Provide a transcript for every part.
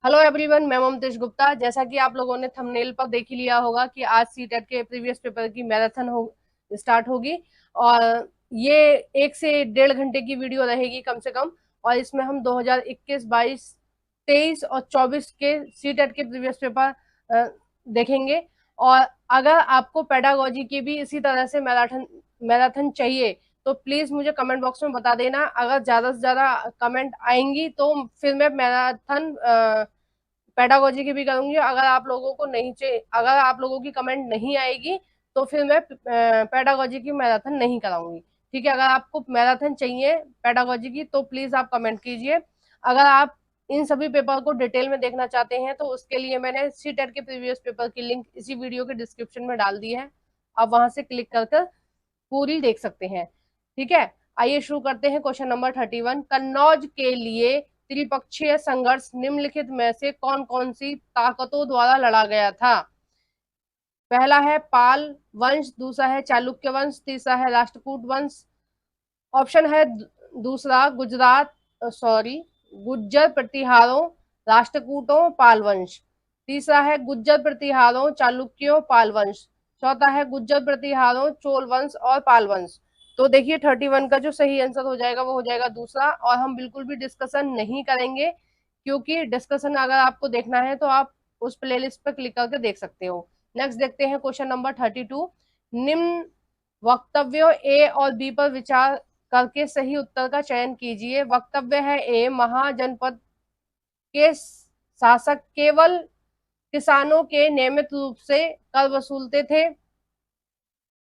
Hello everyone, मैं ममतेश गुप्ता। जैसा कि आप लोगों ने थंबनेल पर देख ही लिया होगा कि आज सीटेट के प्रीवियस पेपर की मैराथन हो स्टार्ट होगी। और ये 1 से 1.5 घंटे की वीडियो रहेगी कम से कम। और इसमें हम 2021, 22, 23 और 24 के सीटेट के प्रीवियस पेपर देखेंगे। और अगर आपको पेडागोजी की भी इसी तरह से मैराथन मैराथन चाहिए तो प्लीज मुझे कमेंट बॉक्स में बता देना। अगर ज्यादा से ज्यादा कमेंट आएंगी तो फिर मैं मैराथन पेडागोजी की भी करूंगी। अगर आप लोगों को नहीं चाहिए, अगर आप लोगों की कमेंट नहीं आएगी तो फिर मैं पेडागोजी की मैराथन नहीं कराऊंगी। ठीक है, अगर आपको मैराथन चाहिए पेडागोजी की तो प्लीज आप कमेंट कीजिए। अगर आप इन सभी पेपर को डिटेल में देखना चाहते हैं तो उसके लिए मैंने सीटेट के प्रीवियस पेपर की लिंक इसी वीडियो के डिस्क्रिप्शन में डाल दी है। आप वहां से क्लिक कर पूरी देख सकते हैं। ठीक है, आइए शुरू करते हैं। क्वेश्चन नंबर 31, कन्नौज के लिए त्रिपक्षीय संघर्ष निम्नलिखित में से कौन कौन सी ताकतों द्वारा लड़ा गया था? पहला है पाल वंश, दूसरा है चालुक्य वंश, तीसरा है राष्ट्रकूट वंश। ऑप्शन है दूसरा गुज्जर प्रतिहारों, राष्ट्रकूटों, पाल वंश। तीसरा है गुज्जर प्रतिहारों, चालुक्यों, पाल वंश। चौथा है गुज्जर प्रतिहारों, चोल वंश और पाल वंश। तो देखिए 31 का जो सही आंसर हो जाएगा वो हो जाएगा दूसरा। और हम बिल्कुल भी डिस्कशन नहीं करेंगे, क्योंकि डिस्कशन अगर आपको देखना है तो आप उस प्लेलिस्ट पर क्लिक करके देख सकते हो। नेक्स्ट देखते हैं क्वेश्चन नंबर 32, निम्न वक्तव्यों ए और बी पर विचार करके सही उत्तर का चयन कीजिए। वक्तव्य है ए, महाजनपद के शासक केवल किसानों के नियमित रूप से कर वसूलते थे।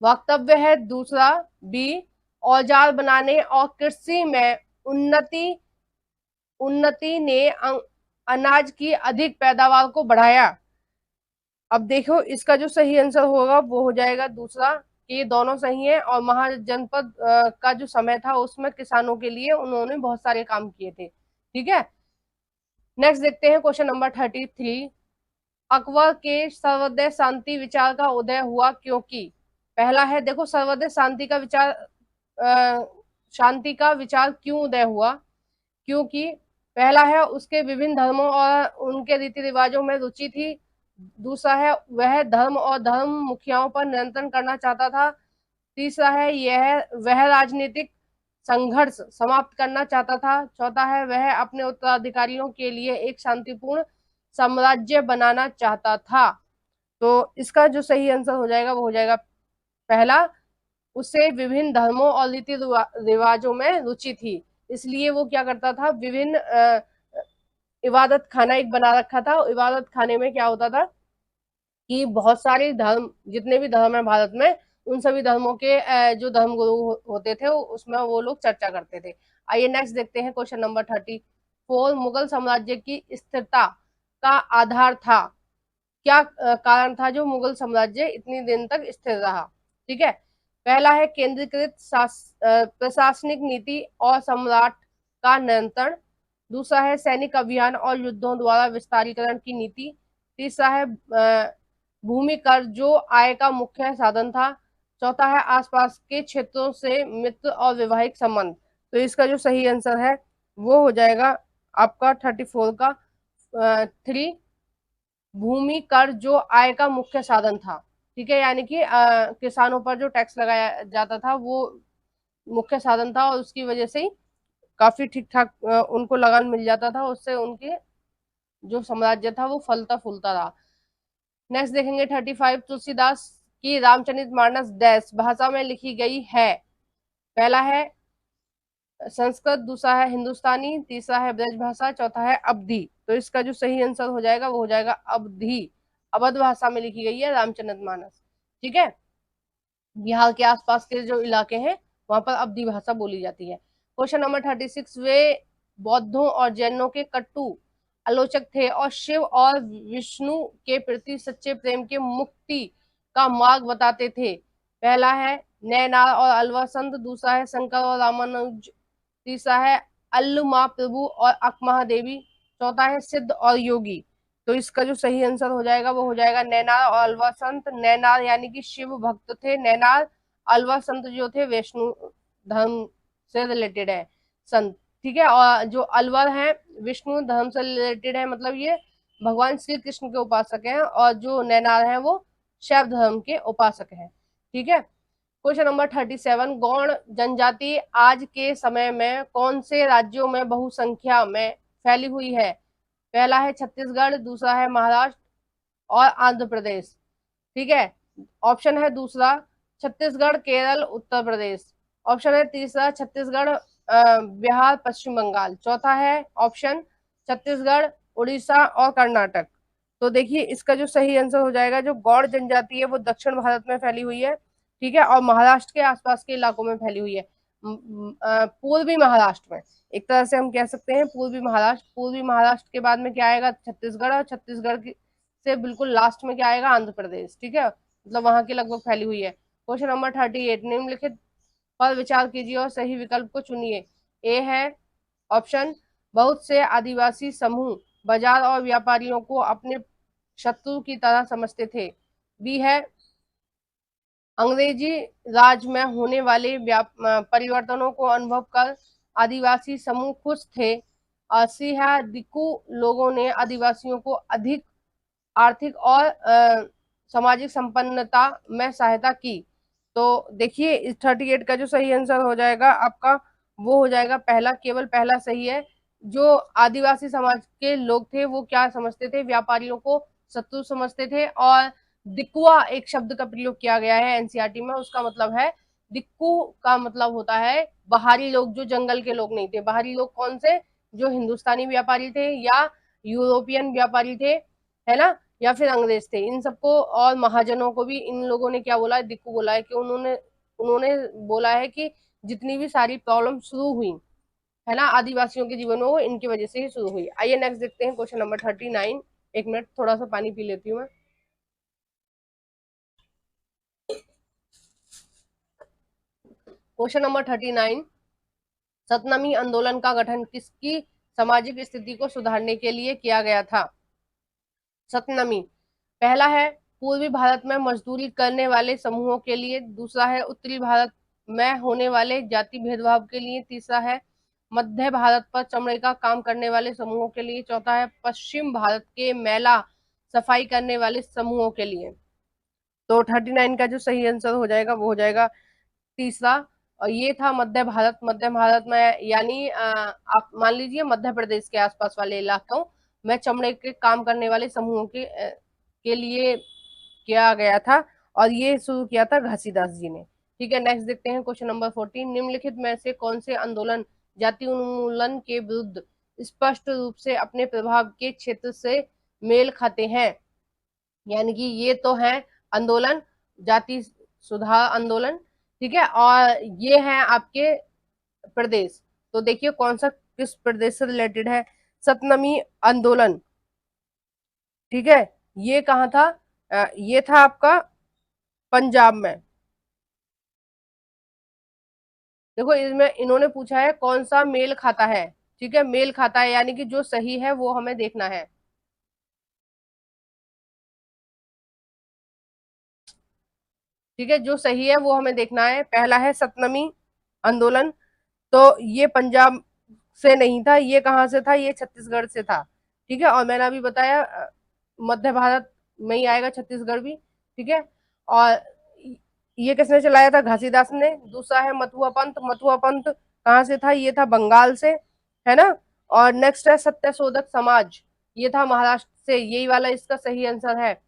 वक्तव्य है दूसरा बी, औजार बनाने और कृषि में उन्नति उन्नति ने अनाज की अधिक पैदावार को बढ़ाया। अब देखो इसका जो सही आंसर होगा वो हो जाएगा दूसरा, कि ये दोनों सही है। और महाजनपद का जो समय था उसमें किसानों के लिए उन्होंने बहुत सारे काम किए थे। ठीक है, नेक्स्ट देखते हैं क्वेश्चन नंबर 33, अकबर के सर्वोदय शांति विचार का उदय हुआ क्योंकि? पहला है, देखो सर्वोदय शांति का विचार क्यों उदय हुआ? क्योंकि पहला है उसके विभिन्न धर्मों और उनके रीति रिवाजों में रुचि थी। दूसरा है वह धर्म और धर्म मुखियाओं पर नियंत्रण करना चाहता था। तीसरा है वह राजनीतिक संघर्ष समाप्त करना चाहता था। चौथा है वह अपने उत्तराधिकारियों के लिए एक शांतिपूर्ण साम्राज्य बनाना चाहता था। तो इसका जो सही आंसर हो जाएगा वो हो जाएगा पहला, उसे विभिन्न धर्मों और रीति रिवाजों में रुचि थी, इसलिए वो क्या करता था, विभिन्न इबादत खाना एक बना रखा था। इबादत खाने में क्या होता था कि बहुत सारे धर्म, जितने भी धर्म है भारत में, उन सभी धर्मों के जो धर्म गुरु होते थे उसमें वो लोग चर्चा करते थे। आइए नेक्स्ट देखते हैं क्वेश्चन नंबर 34, मुगल साम्राज्य की स्थिरता का आधार था? क्या कारण था जो मुगल साम्राज्य इतनी दिन तक स्थिर रहा? ठीक है, पहला है केंद्रीकृत प्रशासनिक नीति और सम्राट का नियंत्रण। दूसरा है सैनिक अभियान और युद्धों द्वारा विस्तारीकरण की नीति। तीसरा है भूमि कर जो आय का मुख्य साधन था। चौथा है आसपास के क्षेत्रों से मित्र और वैवाहिक संबंध। तो इसका जो सही आंसर है वो हो जाएगा आपका 34 का 3, भूमि कर जो आय का मुख्य साधन था। ठीक है, यानी कि किसानों पर जो टैक्स लगाया जाता था वो मुख्य साधन था और उसकी वजह से ही काफी ठीक ठाक उनको लगान मिल जाता था, उससे उनके जो साम्राज्य था वो फलता फूलता रहा। नेक्स्ट देखेंगे 35, तुलसीदास की रामचरितमानस डैश भाषा में लिखी गई है? पहला है संस्कृत, दूसरा है हिंदुस्तानी, तीसरा है ब्रज भाषा, चौथा है अवधी। तो इसका जो सही आंसर हो जाएगा वो हो जाएगा अवधी। अवध भाषा में लिखी गई है रामचरितमानस। ठीक है, बिहार के आसपास के जो इलाके हैं वहां पर अवधी भाषा बोली जाती है। क्वेश्चन नंबर 36, वे बौद्धों और जैनों के कट्टू आलोचक थे और शिव और विष्णु के प्रति सच्चे प्रेम के मुक्ति का मार्ग बताते थे। पहला है नैनार और अलवर संत, दूसरा है शंकर और रामानुज, तीसरा है अल्लमा प्रभु और अकमहादेवी, चौथा है सिद्ध और योगी। तो इसका जो सही आंसर हो जाएगा वो हो जाएगा नैनार और अलवर संत। नैनार यानी कि शिव भक्त थे नैनार, अलवर संत जो थे वैष्णु धर्म से रिलेटेड है संत। ठीक है, और जो अलवर है विष्णु धर्म से रिलेटेड है, मतलब ये भगवान श्री कृष्ण के उपासक हैं, और जो नैनार हैं वो शैव धर्म के उपासक हैं। ठीक है। क्वेश्चन नंबर 37, गौड़ जनजाति आज के समय में कौन से राज्यों में बहुसंख्या में फैली हुई है? पहला है छत्तीसगढ़, दूसरा है महाराष्ट्र और आंध्र प्रदेश। ठीक है। ऑप्शन है दूसरा छत्तीसगढ़, केरल, उत्तर प्रदेश। ऑप्शन है तीसरा छत्तीसगढ़, बिहार, पश्चिम बंगाल। चौथा है ऑप्शन छत्तीसगढ़, उड़ीसा और कर्नाटक। तो देखिए इसका जो सही आंसर हो जाएगा, जो गौड़ जनजाति है वो दक्षिण भारत में फैली हुई है। ठीक है। और महाराष्ट्र के आसपास के इलाकों में फैली हुई है। पूर्वी महाराष्ट्र में, एक तरह से हम कह सकते हैं पूर्वी महाराष्ट्र। पूर्वी महाराष्ट्र के बाद में क्या आएगा? छत्तीसगढ़, और छत्तीसगढ़ से बिल्कुल लास्ट में क्या आएगा? आंध्र प्रदेश। ठीक है। मतलब वहां की लगभग फैली हुई है। क्वेश्चन नंबर 38, निम्नलिखित पर विचार कीजिए और सही विकल्प को चुनिए। ए है ऑप्शन, बहुत से आदिवासी समूह बाजार और व्यापारियों को अपने शत्रु की तरह समझते थे। बी है, अंग्रेजी राज में होने वाले परिवर्तनों को अनुभव कर आदिवासी समूह खुश थे। और सी है, दिक्कू लोगों ने आदिवासियों को अधिक आर्थिक और सामाजिक संपन्नता में सहायता की। तो देखिए इस 38 का जो सही आंसर हो जाएगा आपका, वो हो जाएगा पहला, केवल पहला सही है। जो आदिवासी समाज के लोग थे वो क्या समझते थे? व्यापारियों को शत्रु समझते थे। और दिक्कुआ एक शब्द का प्रयोग किया गया है एनसीईआरटी में, उसका मतलब है, दिक्कू का मतलब होता है बाहरी लोग, जो जंगल के लोग नहीं थे। बाहरी लोग कौन से? जो हिंदुस्तानी व्यापारी थे या यूरोपियन व्यापारी थे, है ना, या फिर अंग्रेज थे। इन सबको और महाजनों को भी इन लोगों ने क्या बोला है? दिक्कू बोला है। कि उन्होंने उन्होंने बोला है कि जितनी भी सारी प्रॉब्लम शुरू हुई है ना आदिवासियों के जीवन में, वो इनकी वजह से ही शुरू हुई। आइए नेक्स्ट देखते हैं क्वेश्चन नंबर 39। एक मिनट, थोड़ा सा पानी पी लेती हूँ मैं। क्वेश्चन नंबर 39, सतनामी आंदोलन का गठन किसकी सामाजिक स्थिति को सुधारने के लिए किया गया था? सतनामी, पहला है पूर्वी भारत में मजदूरी करने वाले समूहों के लिए। दूसरा है उत्तरी भारत में होने वाले जाति भेदभाव के लिए। तीसरा है मध्य भारत पर चमड़े का काम करने वाले समूहों के लिए। चौथा है पश्चिम भारत के मैला सफाई करने वाले समूहों के लिए। तो 39 का जो सही आंसर हो जाएगा वो हो जाएगा तीसरा, और ये था मध्य भारत। मध्य भारत में यानी आप मान लीजिए मध्य प्रदेश के आसपास वाले इलाकों में चमड़े के काम करने वाले समूहों के लिए किया गया था, और ये शुरू किया था घासीदास जी ने। ठीक है। नेक्स्ट देखते हैं क्वेश्चन नंबर 14, निम्नलिखित में से कौन से आंदोलन जाति उन्मूलन के विरुद्ध स्पष्ट रूप से अपने प्रभाव के क्षेत्र से मेल खाते हैं? यानी कि ये तो है आंदोलन जाति सुधार आंदोलन। ठीक है। और ये है आपके प्रदेश। तो देखिए कौन सा किस प्रदेश से रिलेटेड है? सतनामी आंदोलन। ठीक है। ये कहाँ था? ये था आपका पंजाब में। देखो इसमें इन्होंने पूछा है कौन सा मेल खाता है। ठीक है, मेल खाता है यानी कि जो सही है वो हमें देखना है। ठीक है, जो सही है वो हमें देखना है। पहला है सतनामी आंदोलन, तो ये पंजाब से नहीं था, ये कहाँ से था? ये छत्तीसगढ़ से था। ठीक है। और मैंने अभी बताया मध्य भारत में ही आएगा छत्तीसगढ़ भी। ठीक है। और ये किसने चलाया था? घासीदास ने। दूसरा है मथुआ पंथ। मथुआ पंथ कहाँ से था? ये था बंगाल से, है ना। और नेक्स्ट है सत्यशोधक समाज, ये था महाराष्ट्र से। यही वाला इसका सही आंसर है।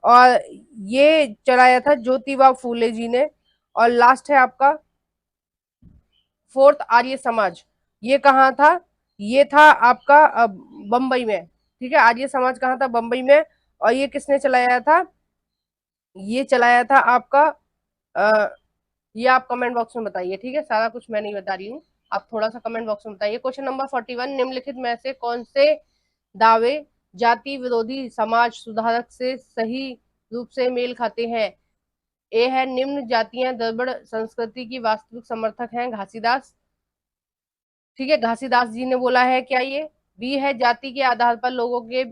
और ये चलाया था ज्योतिबा फूले जी ने। और लास्ट है आपका फोर्थ आर्य समाज, ये कहाँ था? ये था आपका बम्बई में। ठीक है, आर्य समाज कहाँ था? बम्बई में। और ये किसने चलाया था? ये चलाया था आपका ये आप कमेंट बॉक्स में बताइए। ठीक है, सारा कुछ मैं नहीं बता रही हूँ, आप थोड़ा सा कमेंट बॉक्स में बताइए। क्वेश्चन नंबर 41, निम्नलिखित में से कौन से दावे जाति विरोधी समाज सुधारक से सही रूप से मेल खाते हैं? ए है, निम्न जातियां द्रविड़ संस्कृति की वास्तविक समर्थक हैं, घासीदास। ठीक है, घासीदास जी ने बोला है क्या ये? बी है, जाति के आधार पर लोगों के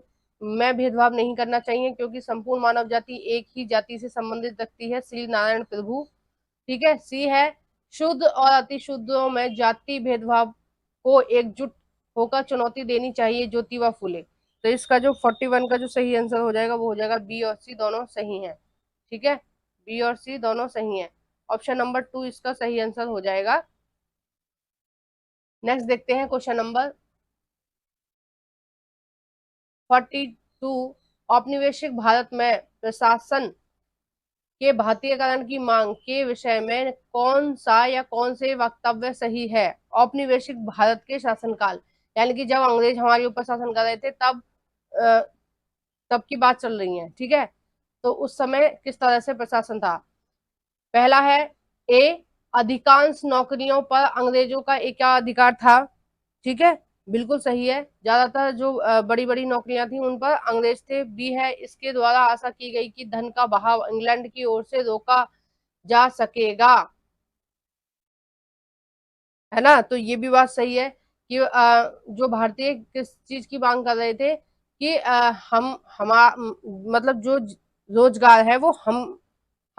में भेदभाव नहीं करना चाहिए क्योंकि संपूर्ण मानव जाति एक ही जाति से संबंधित रखती है, श्री नारायण प्रभु। ठीक है। सी है, शुद्ध और अतिशुद्धों में जाति भेदभाव को एकजुट होकर चुनौती देनी चाहिए, ज्योतिबा फूले। तो इसका जो 41 का जो सही आंसर हो जाएगा वो हो जाएगा बी और सी दोनों सही हैं। ठीक है, बी और सी दोनों सही हैं। ऑप्शन नंबर 2 इसका सही आंसर हो जाएगा। नेक्स्ट देखते हैं क्वेश्चन नंबर 42। औपनिवेशिक भारत में प्रशासन के भारतीयकरण की मांग के विषय में कौन सा या कौन से वक्तव्य सही है? औपनिवेशिक भारत के शासनकाल, यानी कि जब अंग्रेज हमारे ऊपर शासन कर रहे थे अ, तब की बात चल रही है। ठीक है, तो उस समय किस तरह से प्रशासन था? पहला है ए, अधिकांश नौकरियों पर अंग्रेजों का एकाधिकार था। ठीक है, बिल्कुल सही है, ज्यादातर जो बड़ी बड़ी नौकरियां थी उन पर अंग्रेज थे। बी है, इसके द्वारा आशा की गई कि धन का बहाव इंग्लैंड की ओर से रोका जा सकेगा। है ना, तो ये भी बात सही है कि जो भारतीय किस चीज की मांग कर रहे थे कि मतलब जो रोजगार है वो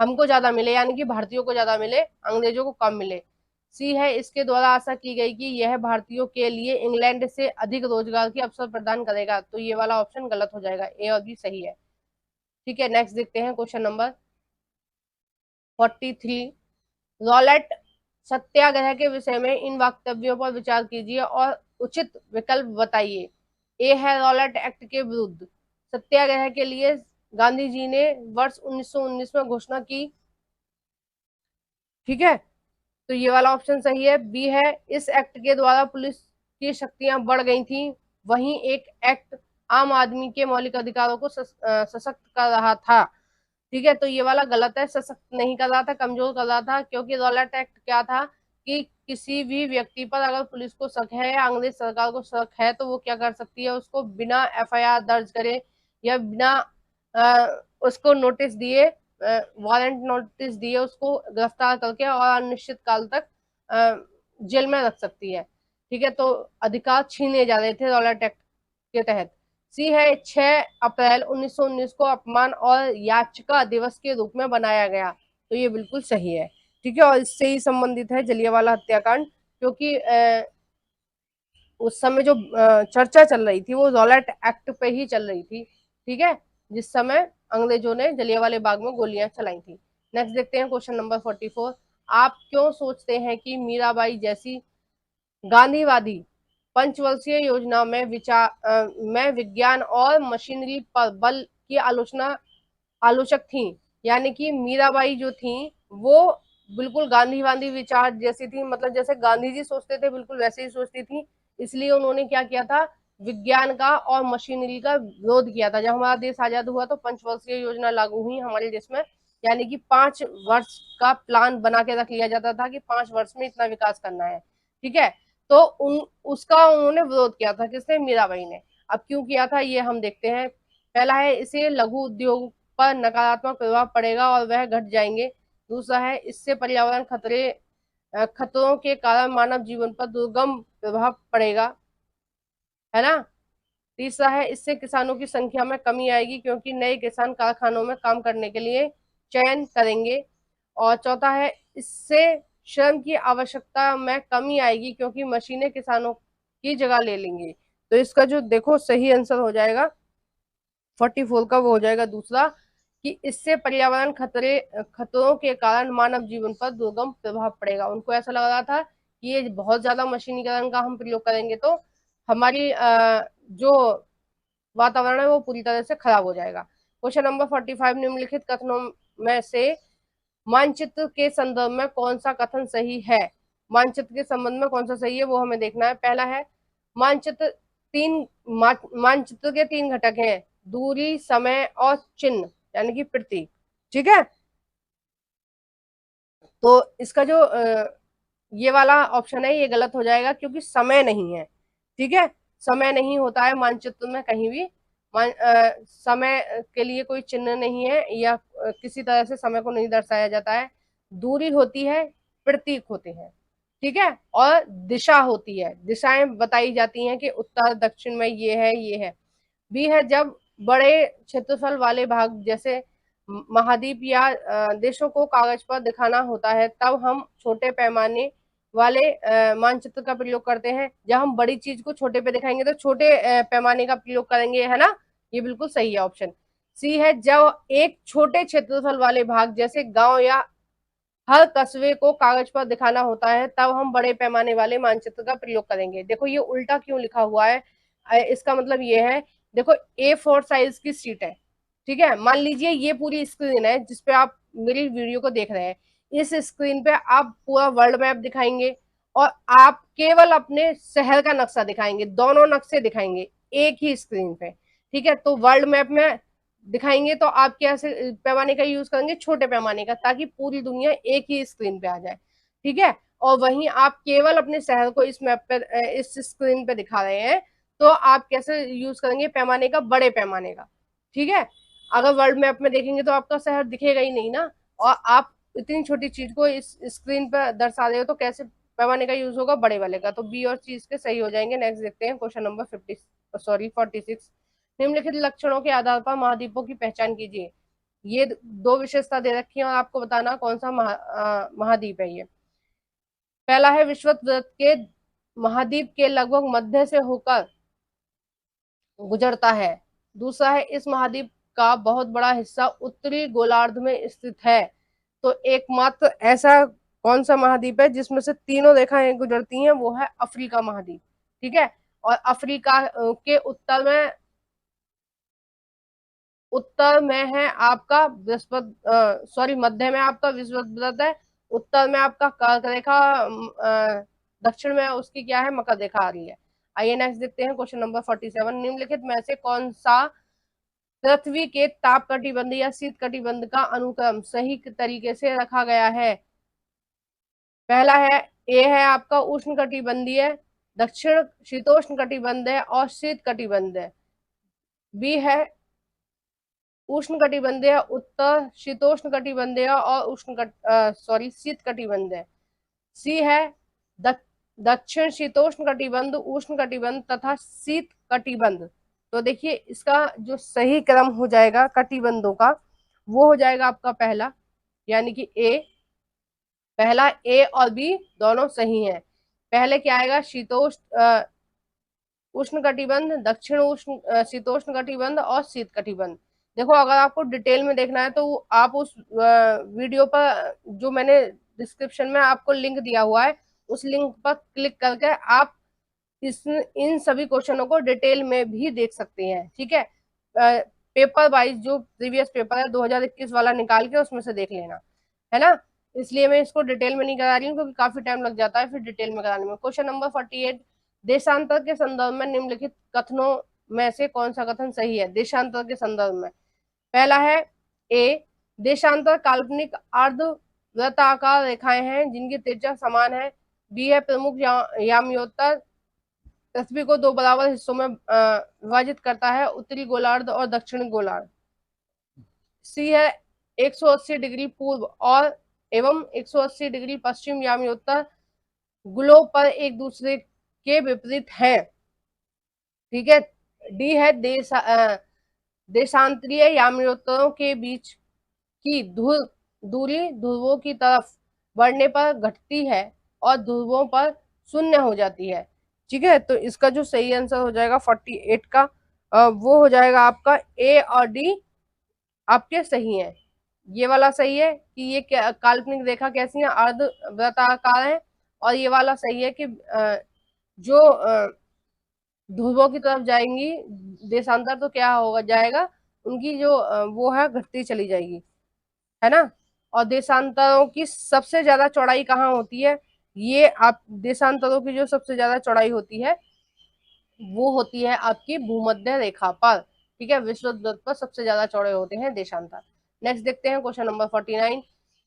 हमको ज्यादा मिले, यानी कि भारतीयों को ज्यादा मिले, अंग्रेजों को कम मिले। सी है, इसके द्वारा आशा की गई कि यह भारतीयों के लिए इंग्लैंड से अधिक रोजगार के अवसर प्रदान करेगा। तो ये वाला ऑप्शन गलत हो जाएगा, ए और बी सही है। ठीक है, नेक्स्ट देखते हैं क्वेश्चन नंबर 43। रॉलेट सत्याग्रह के विषय में इन वक्तव्यों पर विचार कीजिए और उचित विकल्प बताइए। ए है, रॉलेट एक्ट के विरुद्ध सत्याग्रह के लिए गांधी जी ने वर्ष 1919 में घोषणा की। ठीक है, तो ये वाला ऑप्शन सही है। बी है, इस एक्ट के द्वारा पुलिस की शक्तियां बढ़ गई थी। वहीं एक एक्ट आम आदमी के मौलिक अधिकारों को सशक्त कर रहा था। ठीक है, तो ये वाला गलत है, सशक्त नहीं कर रहा था, कमजोर कर रहा था। क्योंकि रॉलेट एक्ट क्या था कि किसी भी व्यक्ति पर अगर पुलिस को शक है या अंग्रेज सरकार को शक है तो वो क्या कर सकती है, उसको बिना एफआईआर दर्ज करे या बिना उसको नोटिस दिए, वारंट नोटिस दिए, उसको गिरफ्तार करके और अनिश्चित काल तक जेल में रख सकती है। ठीक है, तो अधिकार छीने जा रहे थे रॉलेट एक्ट के तहत। सी है, 6 अप्रैल 1919 को अपमान और याचिका दिवस के रूप में बनाया गया। तो ये बिल्कुल सही है। ठीक है, और इससे ही संबंधित है जलियांवाला हत्याकांड, क्योंकि उस समय जो चर्चा चल रही थी वो रॉलेट एक्ट पे ही चल रही थी। ठीक है, जिस समय अंग्रेजों ने जलियांवाले बाग में गोलियां चलाई थी। नेक्स्ट देखते हैं क्वेश्चन नंबर 44। आप क्यों सोचते हैं कि मीराबाई जैसी गांधीवादी पंचवर्षीय योजना में में विज्ञान और मशीनरी पर बल की आलोचक थी? यानी कि मीराबाई जो थी वो बिल्कुल गांधीवादी विचार जैसी थी, मतलब जैसे गांधी जी सोचते थे बिल्कुल वैसे ही सोचती थी। इसलिए उन्होंने क्या किया था, विज्ञान का और मशीनरी का विरोध किया था। जब हमारा देश आजाद हुआ तो पंचवर्षीय योजना लागू हुई हमारे देश में, यानी कि 5 वर्ष का प्लान बना के रख लिया जाता था कि 5 वर्ष में इतना विकास करना है। ठीक है, तो उसका उन्होंने विरोध किया था, किसने, मीराबाई ने। अब क्यों किया था ये हम देखते हैं। पहला है, इसे लघु उद्योग पर नकारात्मक प्रभाव पड़ेगा और वह घट जाएंगे। दूसरा है, इससे पर्यावरण खतरों के कारण मानव जीवन पर दुर्गम प्रभाव पड़ेगा। है ना। तीसरा है, इससे किसानों की संख्या में कमी आएगी क्योंकि नए किसान कारखानों में काम करने के लिए चयन करेंगे। और चौथा है, इससे श्रम की आवश्यकता में कमी आएगी क्योंकि मशीनें किसानों की जगह ले लेंगी। तो इसका जो देखो सही आंसर हो जाएगा 44 का, वो हो जाएगा दूसरा, कि इससे पर्यावरण खतरों के कारण मानव जीवन पर दुर्गम प्रभाव पड़ेगा। उनको ऐसा लग रहा था कि ये बहुत ज्यादा मशीनीकरण का हम प्रयोग करेंगे तो हमारी जो वातावरण है वो पूरी तरह से खराब हो जाएगा। क्वेश्चन नंबर 45, निम्नलिखित कथनों में से मानचित्र के संदर्भ में कौन सा कथन सही है? मानचित्र के संबंध में कौन सा सही है वो हमें देखना है। पहला है, मानचित्र मानचित्र के 3 घटक हैं, दूरी, समय और चिन्ह, यानी कि प्रतीक। ठीक है, तो इसका जो ये वाला ऑप्शन है ये गलत हो जाएगा क्योंकि समय नहीं है। ठीक है, समय नहीं होता है मानचित्र में कहीं भी। समय के लिए कोई चिन्ह नहीं है या किसी तरह से समय को नहीं दर्शाया जाता है। दूरी होती है, प्रतीक होते हैं। ठीक है, और दिशा होती है, दिशाएं बताई जाती हैं कि उत्तर दक्षिण में ये है ये है। बी है, जब बड़े क्षेत्रफल वाले भाग जैसे महाद्वीप या देशों को कागज पर दिखाना होता है तब हम छोटे पैमाने वाले मानचित्र का प्रयोग करते हैं। जब हम बड़ी चीज को छोटे पे दिखाएंगे तो छोटे पैमाने का प्रयोग करेंगे, है ना। ये बिल्कुल सही है ऑप्शन सी है। जब एक छोटे क्षेत्रफल वाले भाग जैसे गांव या हर कस्बे को कागज पर दिखाना होता है तब हम बड़े पैमाने वाले मानचित्र का प्रयोग करेंगे। देखो ये उल्टा क्यों लिखा हुआ है, इसका मतलब ये है, देखो A4 साइज की शीट है, ठीक है। मान लीजिए ये पूरी स्क्रीन है जिसपे आप मेरी वीडियो को देख रहे हैं। इस स्क्रीन पे आप पूरा वर्ल्ड मैप दिखाएंगे और आप केवल अपने शहर का नक्शा दिखाएंगे, दोनों नक्शे दिखाएंगे एक ही स्क्रीन पे, ठीक है। तो वर्ल्ड मैप में दिखाएंगे तो आप कैसे पैमाने का यूज करेंगे, छोटे पैमाने का, ताकि पूरी दुनिया एक ही स्क्रीन पे आ जाए, ठीक है। और वहीं आप केवल अपने शहर को इस मैप पे इस स्क्रीन पे दिखा रहे हैं तो आप कैसे यूज करेंगे पैमाने का, बड़े पैमाने का, ठीक है। अगर वर्ल्ड मैप में देखेंगे तो आपका शहर दिखेगा ही नहीं ना, और आप इतनी छोटी चीज को इस स्क्रीन पर दर्शा रहे हो तो कैसे पैमाने का यूज होगा, बड़े वाले का। तो बी और सी इसके सही हो जाएंगे। नेक्स्ट देखते हैं क्वेश्चन नंबर 46। निम्नलिखित लक्षणों के आधार पर महाद्वीपों की पहचान कीजिए। ये दो विशेषता दे रखी है और आपको बताना कौन सा महाद्वीप है ये। पहला है विषुववृत्त के महाद्वीप के लगभग मध्य से होकर गुजरता है। दूसरा है इस महाद्वीप का बहुत बड़ा हिस्सा उत्तरी गोलार्ध में स्थित है। तो एकमात्र ऐसा कौन सा महाद्वीप है जिसमें से तीनों रेखाएं गुजरती हैं, वो है अफ्रीका महाद्वीप, ठीक है। और अफ्रीका के उत्तर में है आपका मध्य में आपका विषुववृत्त है, उत्तर में आपका कर्क रेखा, दक्षिण में उसकी क्या है, मकर रेखा आ रही है। आइए नेक्स्ट देखते हैं क्वेश्चन नंबर 47। निम्नलिखित में से कौन सा पृथ्वी के ताप कटिबंध या शीत कटिबंध का अनुक्रम सही तरीके से रखा गया है। पहला है, ए है आपका उष्ण कटिबंधीय, दक्षिण शीतोष्ण कटिबंध है और शीत कटिबंध है। बी है उष्ण कटिबंधीय, उत्तर शीतोष्ण कटिबंधीय और शीत कटिबंध है। सी है दक्षिण शीतोष्ण कटिबंध, उष्ण कटिबंध तथा शीत कटिबंध। तो देखिए इसका जो सही क्रम हो जाएगा कटिबंधों का, वो हो जाएगा आपका पहला, यानी कि ए। पहला ए और बी दोनों सही हैं। पहले क्या आएगा, शीतोष्ण उष्ण कटिबंध, दक्षिण उष्ण शीतोष्ण कटिबंध और शीत कटिबंध। देखो अगर आपको डिटेल में देखना है तो आप उस वीडियो पर जो मैंने डिस्क्रिप्शन में आपको लिंक दिया हुआ है उस लिंक पर क्लिक करके आप इन सभी क्वेश्चनों को डिटेल में भी देख सकते हैं, ठीक है। पेपर वाइज जो प्रीवियस पेपर है 2021 वाला निकाल के उसमें से देख लेना, है ना। इसलिए मैं इसको डिटेल में नहीं करा रही हूँ क्योंकि काफी टाइम लग जाता है फिर डिटेल में कराने में। क्वेश्चन नंबर 48, देशांतर के संदर्भ में निम्नलिखित कथनों में से कौन सा कथन सही है देशांतर के संदर्भ में। पहला है ए, देशांतर काल्पनिक अर्धवृत्ताकार रेखाएं हैं जिनकी त्रिज्या समान है। बी है प्रमुख यामयोत्तर पृथ्वी को दो बराबर हिस्सों में विभाजित करता है, उत्तरी गोलार्ध और दक्षिणी गोलार्ध। सी है 180 डिग्री पूर्व और एवं 180 डिग्री पश्चिम यामयोत्तर ग्लोब पर एक दूसरे के विपरीत है, ठीक है। डी है देशांतरीय यामयोत्तरों के बीच की दूरी ध्रुवों की तरफ बढ़ने पर घटती है और ध्रुवों पर शून्य हो जाती है, ठीक है। तो इसका जो सही आंसर हो जाएगा 48 का वो हो जाएगा आपका ए और डी आपके सही है। ये वाला सही है कि ये काल्पनिक रेखा कैसी है, अर्धवृत्ताकार है। और ये वाला सही है कि जो ध्रुवों की तरफ जाएंगी देशांतर तो क्या होगा जाएगा, उनकी जो वो है घटती चली जाएगी, है ना। और देशांतरों की सबसे ज्यादा चौड़ाई कहाँ होती है, ये आप देशांतरों की जो सबसे ज्यादा चौड़ाई होती है वो होती है आपकी भूमध्य रेखा पर, ठीक है। विषुववृत्त पर सबसे ज्यादा चौड़े होते हैं देशांतर। नेक्स्ट देखते हैं क्वेश्चन नंबर 49।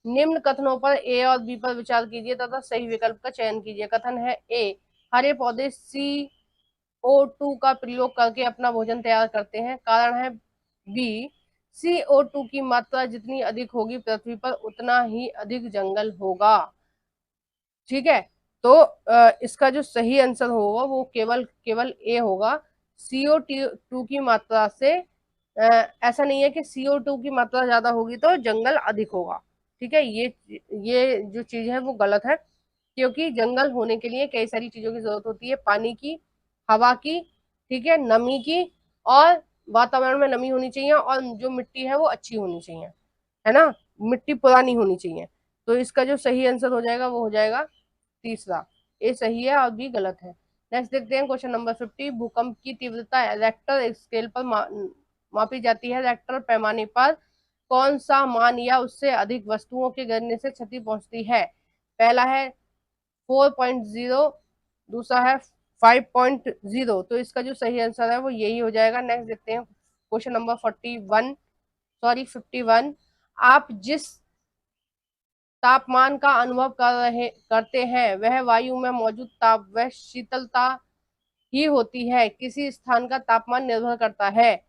निम्न कथनों पर ए और बी पर विचार कीजिए तथा सही विकल्प का चयन कीजिए। कथन है ए, हरे पौधे CO2 का प्रयोग करके अपना भोजन तैयार करते हैं। कारण है बी, CO2 की मात्रा जितनी अधिक होगी पृथ्वी पर उतना ही अधिक जंगल होगा, ठीक है। तो इसका जो सही आंसर होगा वो केवल ए होगा। CO2 की मात्रा से ऐसा नहीं है कि CO2 की मात्रा ज्यादा होगी तो जंगल अधिक होगा, ठीक है। ये जो चीज है वो गलत है। क्योंकि जंगल होने के लिए कई सारी चीजों की जरूरत होती है, पानी की, हवा की, ठीक है, नमी की, और वातावरण में नमी होनी चाहिए, और जो मिट्टी है वो अच्छी होनी चाहिए, है ना, मिट्टी पुरानी होनी चाहिए। तो इसका जो सही आंसर हो जाएगा वो हो जाएगा तीसरा, ए सही है और बी गलत है। नेक्स्ट देखते हैं क्वेश्चन नंबर 50। भूकंप की तीव्रता रेक्टर स्केल पर मापी जाती है। रेक्टर पैमाने पर कौन सा मान या उससे अधिक वस्तुओं के गिरने से क्षति पहुंचती है? पहला है 4.0, दूसरा है 5.0। तो इसका जो सही आंसर है वो यही हो जाएगा। नेक्स्ट देखते हैं क्वेश्चन नंबर 51। आप जिस तापमान का अनुभव करते हैं वह वायु में मौजूद ताप व शीतलता ही होती है, किसी स्थान का तापमान निर्भर करता है।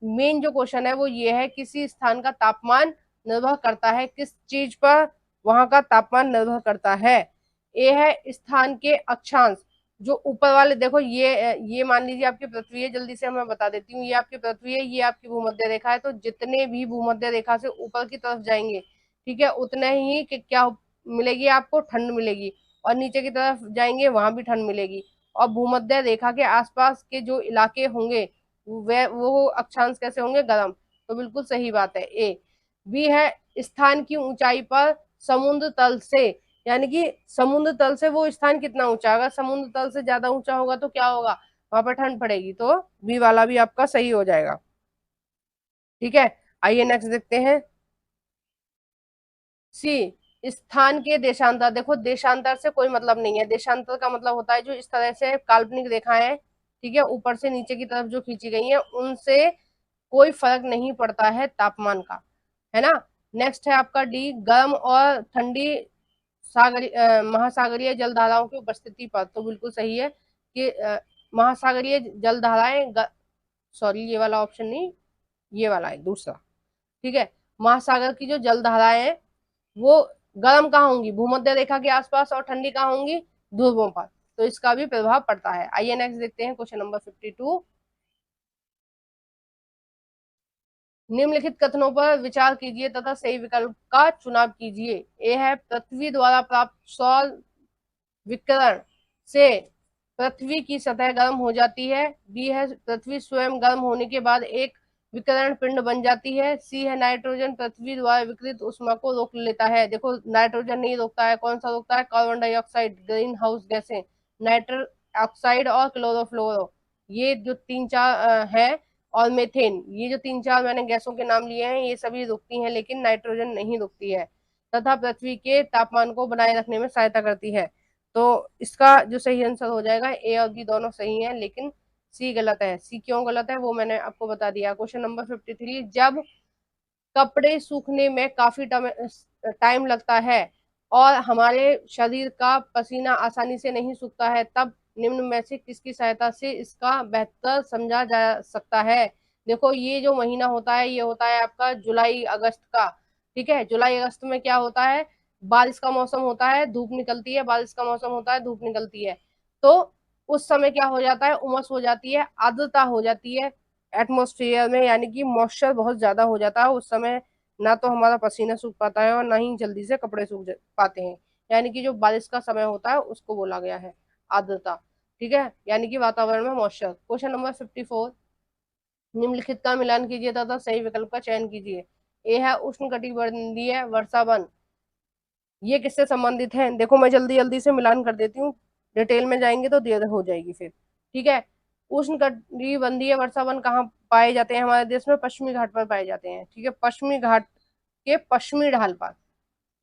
मेन जो क्वेश्चन है वो ये है, किसी स्थान का तापमान निर्भर करता है, किस चीज पर वहां का तापमान निर्भर करता है? ए है स्थान के अक्षांश, जो ऊपर वाले देखो, ये मान लीजिए आपकी पृथ्वी है, जल्दी से मैं बता देती हूँ, ये आपकी पृथ्वी है, ये आपकी भूमध्य रेखा है, तो जितने भी भूमध्य रेखा से ऊपर की तरफ जाएंगे, ठीक है, उतने ही क्या मिलेगी आपको? ठंड मिलेगी। और नीचे की तरफ जाएंगे वहां भी ठंड मिलेगी। और भूमध्य रेखा के आसपास के जो इलाके होंगे वो अक्षांश कैसे होंगे? गर्म। तो बिल्कुल सही बात है, ए। बी है स्थान की ऊंचाई पर समुद्र तल से, यानी कि समुद्र तल से वो स्थान कितना ऊंचा, अगर समुद्र तल से ज्यादा ऊंचा होगा तो क्या होगा? वहां पर ठंड पड़ेगी। तो बी वाला भी आपका सही हो जाएगा, ठीक है। आइए नेक्स्ट देखते हैं। सी, स्थान के देशांतर। देखो देशांतर से कोई मतलब नहीं है, देशांतर का मतलब होता है जो इस तरह से काल्पनिक रेखाएं, ठीक है, ऊपर से नीचे की तरफ जो खींची गई हैं उनसे कोई फर्क नहीं पड़ता है तापमान का, है ना। नेक्स्ट है आपका डी, गर्म और ठंडी महासागरीय जलधाराओं की उपस्थिति पर। तो बिल्कुल सही है कि महासागरीय जलधाराएं, सॉरी ये वाला ऑप्शन नहीं, ये वाला है दूसरा, ठीक है। महासागर की जो जलधाराएं हैं वो गर्म कहाँ होंगी? भूमध्य रेखा के आसपास। और ठंडी कहाँ होंगी? ध्रुवों पर। तो इसका भी प्रभाव पड़ता है। आइए नेक्स्ट देखते हैं क्वेश्चन नंबर 52। निम्नलिखित कथनों पर विचार कीजिए तथा सही विकल्प का चुनाव कीजिए। ए है पृथ्वी द्वारा प्राप्त सौर विकिरण से पृथ्वी की सतह गर्म हो जाती है। बी है पृथ्वी स्वयं गर्म होने के बाद एक विकिरण पिंड बन जाती है। सी है नाइट्रोजन पृथ्वी द्वारा विकृत ऊष्मा को रोक लेता है। देखो नाइट्रोजन नहीं रोकता है, कौन सा रोकता है? कार्बन डाइऑक्साइड, ग्रीन हाउस गैसें, नाइट्रस ऑक्साइड और क्लोरोफ्लोरो, ये जो तीन चार है, और मेथेन, ये जो तीन चार मैंने गैसों के नाम लिए हैं ये सभी रुकती हैं, लेकिन नाइट्रोजन नहीं रुकती है, तथा पृथ्वी के तापमान को बनाए रखने में सहायता करती है। तो इसका जो सही आंसर हो जाएगा, ए और बी दोनों सही हैं, लेकिन सी गलत है। सी क्यों गलत है वो मैंने आपको बता दिया। Question number 53। जब कपड़े सूखने में काफी टाइम लगता है और हमारे शरीर का पसीना आसानी से नहीं सूखता है, तब निम्न में से किसकी सहायता से इसका बेहतर समझा जा सकता है? देखो ये जो महीना होता है ये होता है आपका जुलाई अगस्त का, ठीक है। जुलाई अगस्त में क्या होता है? बारिश का मौसम होता है, धूप निकलती है, बारिश का मौसम होता है, धूप निकलती है। तो उस समय क्या हो जाता है? उमस हो जाती है, आर्द्रता हो जाती है एटमोस्फेयर में, यानी कि मॉइस्चर बहुत ज्यादा हो जाता है उस समय। ना तो हमारा पसीना सूख पाता है और ना ही जल्दी से कपड़े सूख पाते हैं। यानी कि जो बारिश का समय होता है उसको बोला गया है आर्द्रता, ठीक है, यानी कि वातावरण में मॉइस्चर। Question number 54। निम्नलिखित का मिलान कीजिए तथा सही विकल्प का चयन कीजिए। ए है उष्ण कटिबंधीय वर्षावन, ये किससे संबंधित है? देखो मैं जल्दी जल्दी से मिलान कर देती हूँ, डिटेल में जाएंगे तो देर हो जाएगी फिर, ठीक है। उष्ण कटिबंधीय वर्षावन कहाँ पाए जाते हैं हमारे देश में? पश्चिमी घाट पर पाए जाते हैं, ठीक है, पश्चिमी घाट के पश्चिमी ढाल पर।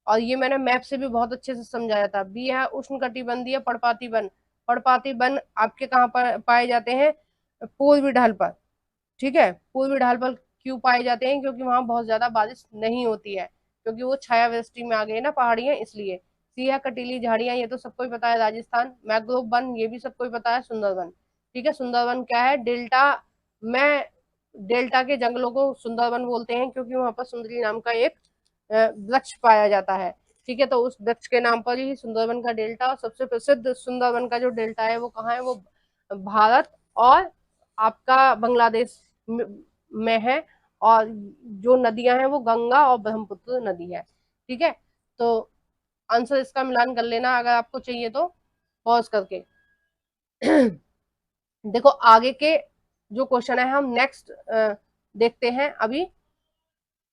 और ये मैंने मैप से भी बहुत अच्छे से समझाया था। बी है उष्ण कटिबंधीय पर्णपाती वन, पर्णपाती वन आपके कहाँ पर पाए जाते हैं? पूर्वी ढाल पर, ठीक है। पूर्वी ढाल पर क्यों पाए जाते हैं? क्योंकि वहां बहुत ज्यादा बारिश नहीं होती है, क्योंकि वो छाया वृष्टि में आ गए ना पहाड़ियां, इसलिए। सिया कटीली झाड़ियां, ये तो सबको ही पता है, राजस्थान। मैंग्रोव वन, ये भी सबको ही पता है, सुंदरवन, ठीक है। सुंदरवन क्या है? डेल्टा में, डेल्टा के जंगलों को सुंदरवन बोलते हैं, क्योंकि वहां पर सुंदरी नाम का एक वृक्ष पाया जाता है, ठीक है। तो उस वृक्ष के नाम पर ही सुंदरवन का डेल्टा। और सबसे प्रसिद्ध सुंदरवन का जो डेल्टा है वो कहाँ है? वो भारत और आपका बांग्लादेश में है। और जो नदियां हैं वो गंगा और ब्रह्मपुत्र नदी है, ठीक है। तो आंसर इसका मिलान कर लेना अगर आपको चाहिए तो पॉज करके। देखो आगे के जो क्वेश्चन है हम नेक्स्ट देखते हैं अभी।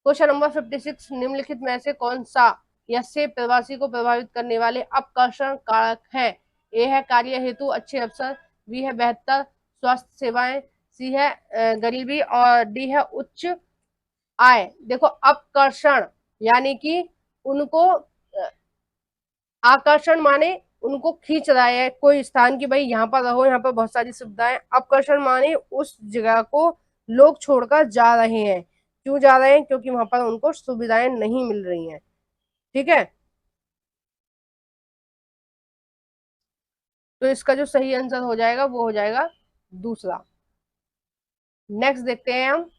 क्वेश्चन नंबर 56, निम्नलिखित में से कौन सा यसे प्रवासी को प्रभावित करने वाले अपकर्षण कारक है? ए है कार्य हेतु अच्छे अवसर, बी है बेहतर स्वास्थ्य सेवाएं, सी है गरीबी और डी है उच्च आय। देखो अपकर्षण यानी कि उनको आकर्षण माने उनको खींच रहा है कोई स्थान की भाई यहाँ पर रहो, यहाँ पर बहुत सारी सुविधाएं। अपकर्षण माने उस जगह को लोग छोड़कर जा रहे हैं। क्यों जा रहे हैं? क्योंकि वहां पर उनको सुविधाएं नहीं मिल रही हैं। ठीक है, तो इसका जो सही आंसर हो जाएगा वो हो जाएगा दूसरा। नेक्स्ट देखते हैं हम।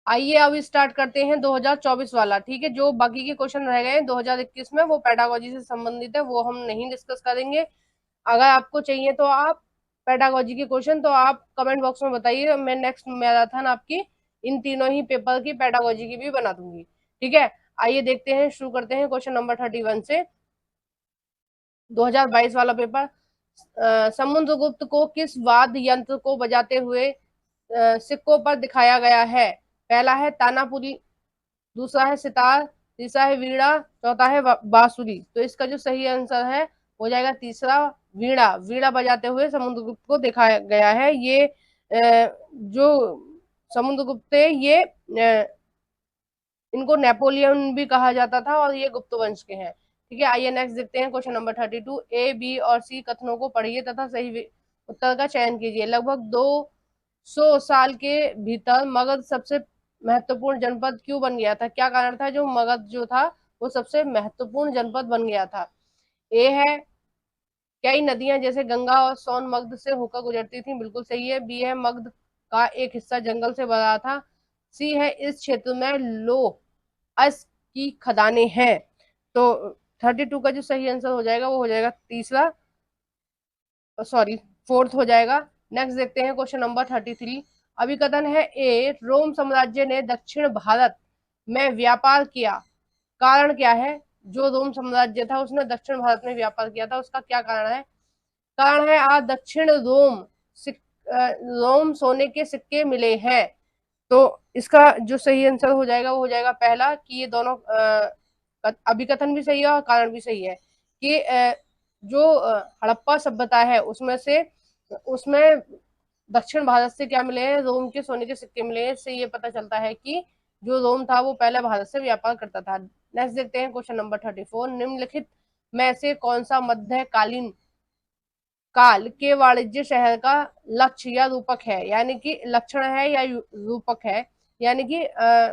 आइए अब स्टार्ट करते हैं 2024 वाला। ठीक है, जो बाकी के क्वेश्चन रह गए हैं 2021 में वो पेडागोजी से संबंधित है, वो हम नहीं डिस्कस करेंगे। अगर आपको चाहिए तो आप पेडागोजी के क्वेश्चन तो आप कमेंट बॉक्स में बताइए, मैं नेक्स्ट मैराथन आपकी इन तीनों ही पेपर की पेडागोजी की भी बना दूंगी। ठीक है, आइए देखते हैं, शुरू करते हैं क्वेश्चन नंबर 31 से। 2022 वाला पेपर। समुद्रगुप्त को किस वाद्य यंत्र को बजाते हुए सिक्कों पर दिखाया गया है? पहला है तानापुरी, दूसरा है सितार, तीसरा है वीणा, चौथा है बांसुरी। तो इसका जो सही आंसर है हो जाएगा तीसरा, वीणा। वीणा बजाते हुए समुद्रगुप्त को दिखाया गया है। ये जो समुद्रगुप्त थे ये इनको नेपोलियन भी कहा जाता था और ये गुप्त वंश के हैं। ठीक है, आइए नेक्स्ट देखते हैं क्वेश्चन नंबर 32। ए, बी और सी कथनों को पढ़िए तथा सही उत्तर का चयन कीजिए। लगभग 200 साल के भीतर मगध सबसे महत्वपूर्ण जनपद क्यों बन गया था? क्या कारण था जो मगध जो था वो सबसे महत्वपूर्ण जनपद बन गया था? ए है कई नदियां जैसे गंगा और सोन मगध से होकर गुजरती थी, बिल्कुल सही है। बी है मगध का एक हिस्सा जंगल से भरा था। सी है इस क्षेत्र में लौह अयस्क की खदानें हैं। तो 32 का जो सही आंसर हो जाएगा वो हो जाएगा तीसरा, सॉरी फोर्थ हो जाएगा। नेक्स्ट देखते हैं क्वेश्चन नंबर 33। अभिकथन है ए, रोम साम्राज्य ने दक्षिण भारत में व्यापार किया। कारण क्या है? जो रोम साम्राज्य था उसने दक्षिण भारत में व्यापार किया था, उसका क्या कारण है? कारण है आज दक्षिण रोम सोने के सिक्के मिले हैं। तो इसका जो सही आंसर हो जाएगा वो हो जाएगा पहला, कि ये दोनों अभिकथन भी सही है और कारण भी सही है कि जो हड़प्पा सभ्यता है उसमें दक्षिण भारत से क्या मिले हैं? रोम के सोने के सिक्के मिले हैं। इससे ये पता चलता है कि जो रोम था वो पहले भारत से व्यापार करता था। नेक्स्ट देखते हैं क्वेश्चन नंबर 34। निम्नलिखित में से कौन सा मध्यकालीन काल के वाणिज्य शहर का लक्ष्य या रूपक है? यानी कि लक्षण है या रूपक है, यानी कि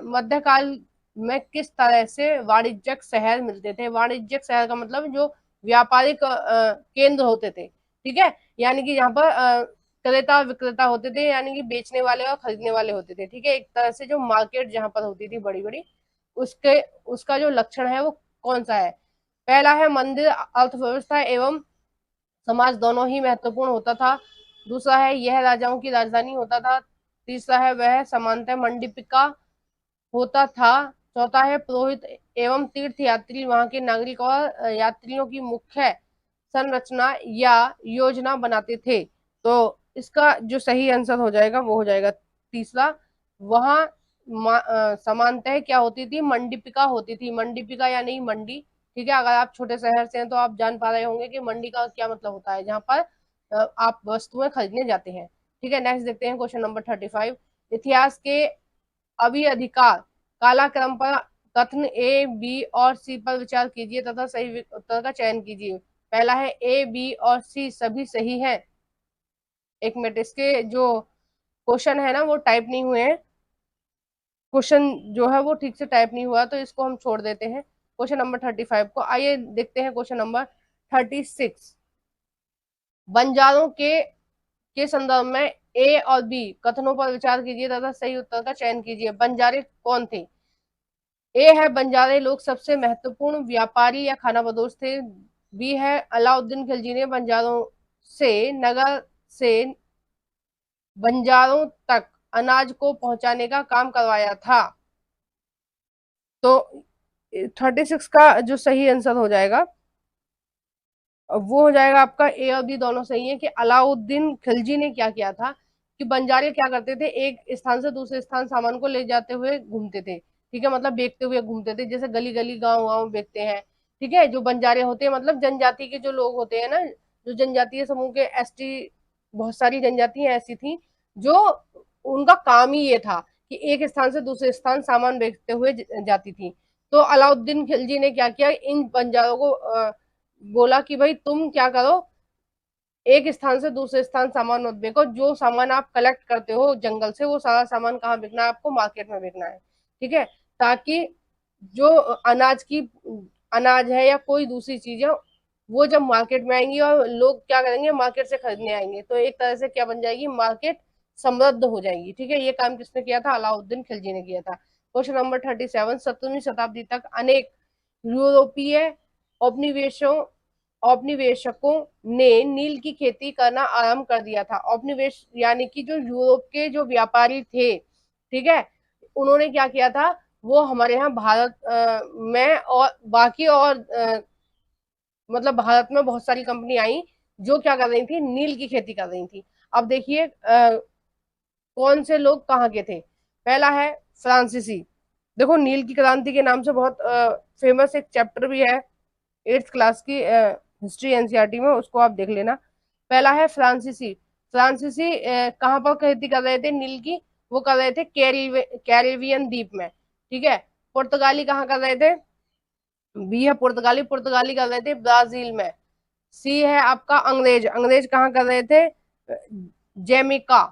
मध्यकाल में किस तरह से वाणिज्यिक शहर मिलते थे? वाणिज्यिक शहर का मतलब जो व्यापारिक केंद्र होते थे। ठीक है, यानी कि यहाँ पर क्रेता विक्रेता होते थे, यानी कि बेचने वाले और खरीदने वाले होते थे। ठीक है, एक तरह से जो मार्केट जहाँ पर होती थी बड़ी बड़ी, उसके उसका जो लक्षण है वो कौन सा है? पहला है मंदिर अर्थव्यवस्था एवं समाज दोनों ही महत्वपूर्ण होता था। दूसरा है यह राजाओं की राजधानी होता था। तीसरा है वह समानतः मंडिपिका होता था। चौथा है पुरोहित एवं तीर्थ यात्री वहां के नागरिक और यात्रियों की मुख्य संरचना या योजना बनाते थे। तो इसका जो सही आंसर हो जाएगा वो हो जाएगा तीसरा। वहां समानतः क्या होती थी? मंडिपिका होती थी। मंडिपिका यानी मंडी। ठीक है, अगर आप छोटे शहर से हैं तो आप जान पा रहे होंगे कि मंडी का क्या मतलब होता है, जहां पर आप वस्तुएं खरीदने जाते हैं। ठीक है, नेक्स्ट देखते हैं क्वेश्चन नंबर 35। इतिहास के अभी अधिकार कालाक्रम पर कथन ए, बी और सी पर विचार कीजिए तथा सही उत्तर का चयन कीजिए। पहला है ए, बी और सी सभी सही है। एक मिनट, इसके जो क्वेश्चन है ना वो टाइप नहीं हुए हैं, क्वेश्चन जो है वो ठीक से टाइप नहीं हुआ, तो इसको हम छोड़ देते हैं क्वेश्चन नंबर 35 को। आइए देखते हैं क्वेश्चन नंबर 36। बंजारों के संदर्भ में ए और बी कथनों पर विचार कीजिए तथा सही उत्तर का चयन कीजिए। बंजारे कौन थे? ए है बंजारे लोग सबसे महत्वपूर्ण व्यापारी या खानाबदोश थे। बी है अलाउद्दीन खिलजी ने बंजारों से नगर से बंजारों तक अनाज को पहुंचाने का काम करवाया था। तो 36 का जो सही आंसर हो जाएगा वो हो जाएगा आपका ए और बी दोनों सही है कि अलाउद्दीन खिलजी ने क्या किया था कि बंजारे क्या करते थे, एक स्थान से दूसरे स्थान सामान को ले जाते हुए घूमते थे। ठीक है, मतलब बेचते हुए घूमते थे, जैसे गली गली गांव गांव बेचते हैं। ठीक है, जो बंजारे होते हैं मतलब जनजाति के जो लोग होते हैं ना, जो जनजातीय समूह के एसटी, बहुत सारी जनजातियां ऐसी थी जो उनका काम ही ये था कि एक स्थान से दूसरे स्थान सामान बेचते हुए जाती थी। तो अलाउद्दीन खिलजी ने क्या किया, इन बंजारों को बोला कि भाई तुम क्या करो, एक स्थान से दूसरे स्थान सामान मत बेचो, जो सामान आप कलेक्ट करते हो जंगल से वो सारा सामान कहाँ बेचना है, आपको मार्केट में बेचना है। ठीक है, ताकि जो अनाज है या कोई दूसरी चीज है वो जब मार्केट में आएंगी और लोग क्या करेंगे, मार्केट से खरीदने आएंगे, तो एक तरह से क्या बन जाएगी, मार्केट समृद्ध हो जाएगी। ठीक है, ये काम किसने किया था, अलाउद्दीन खिलजी ने किया था। क्वेश्चन नंबर 37, 17वीं शताब्दी तक अनेक यूरोपीय औपनिवेशों औपनिवेशकों ने नील की खेती करना आरंभ कर दिया था। औपनिवेश यानी कि जो यूरोप के जो व्यापारी थे, ठीक है, उन्होंने क्या किया था, वो हमारे यहाँ भारत में और बाकी और मतलब भारत में बहुत सारी कंपनी आई जो क्या कर रही थी, नील की खेती कर रही थी। अब देखिए कौन से लोग कहाँ के थे। पहला है फ्रांसीसी। देखो नील की क्रांति के नाम से बहुत फेमस एक चैप्टर भी है 8th क्लास की हिस्ट्री एनसीईआरटी में, उसको आप देख लेना। पहला है फ्रांसीसी। फ्रांसीसी कहाँ पर खेती कर रहे थे नील की, वो कर रहे थे कैरिबियन द्वीप में। ठीक है, पुर्तगाली कहाँ कर रहे थे, बी है पुर्तगाली, पुर्तगाली कर रहे थे ब्राजील में। सी है आपका अंग्रेज, अंग्रेज कहाँ कर रहे थे, जैमिका।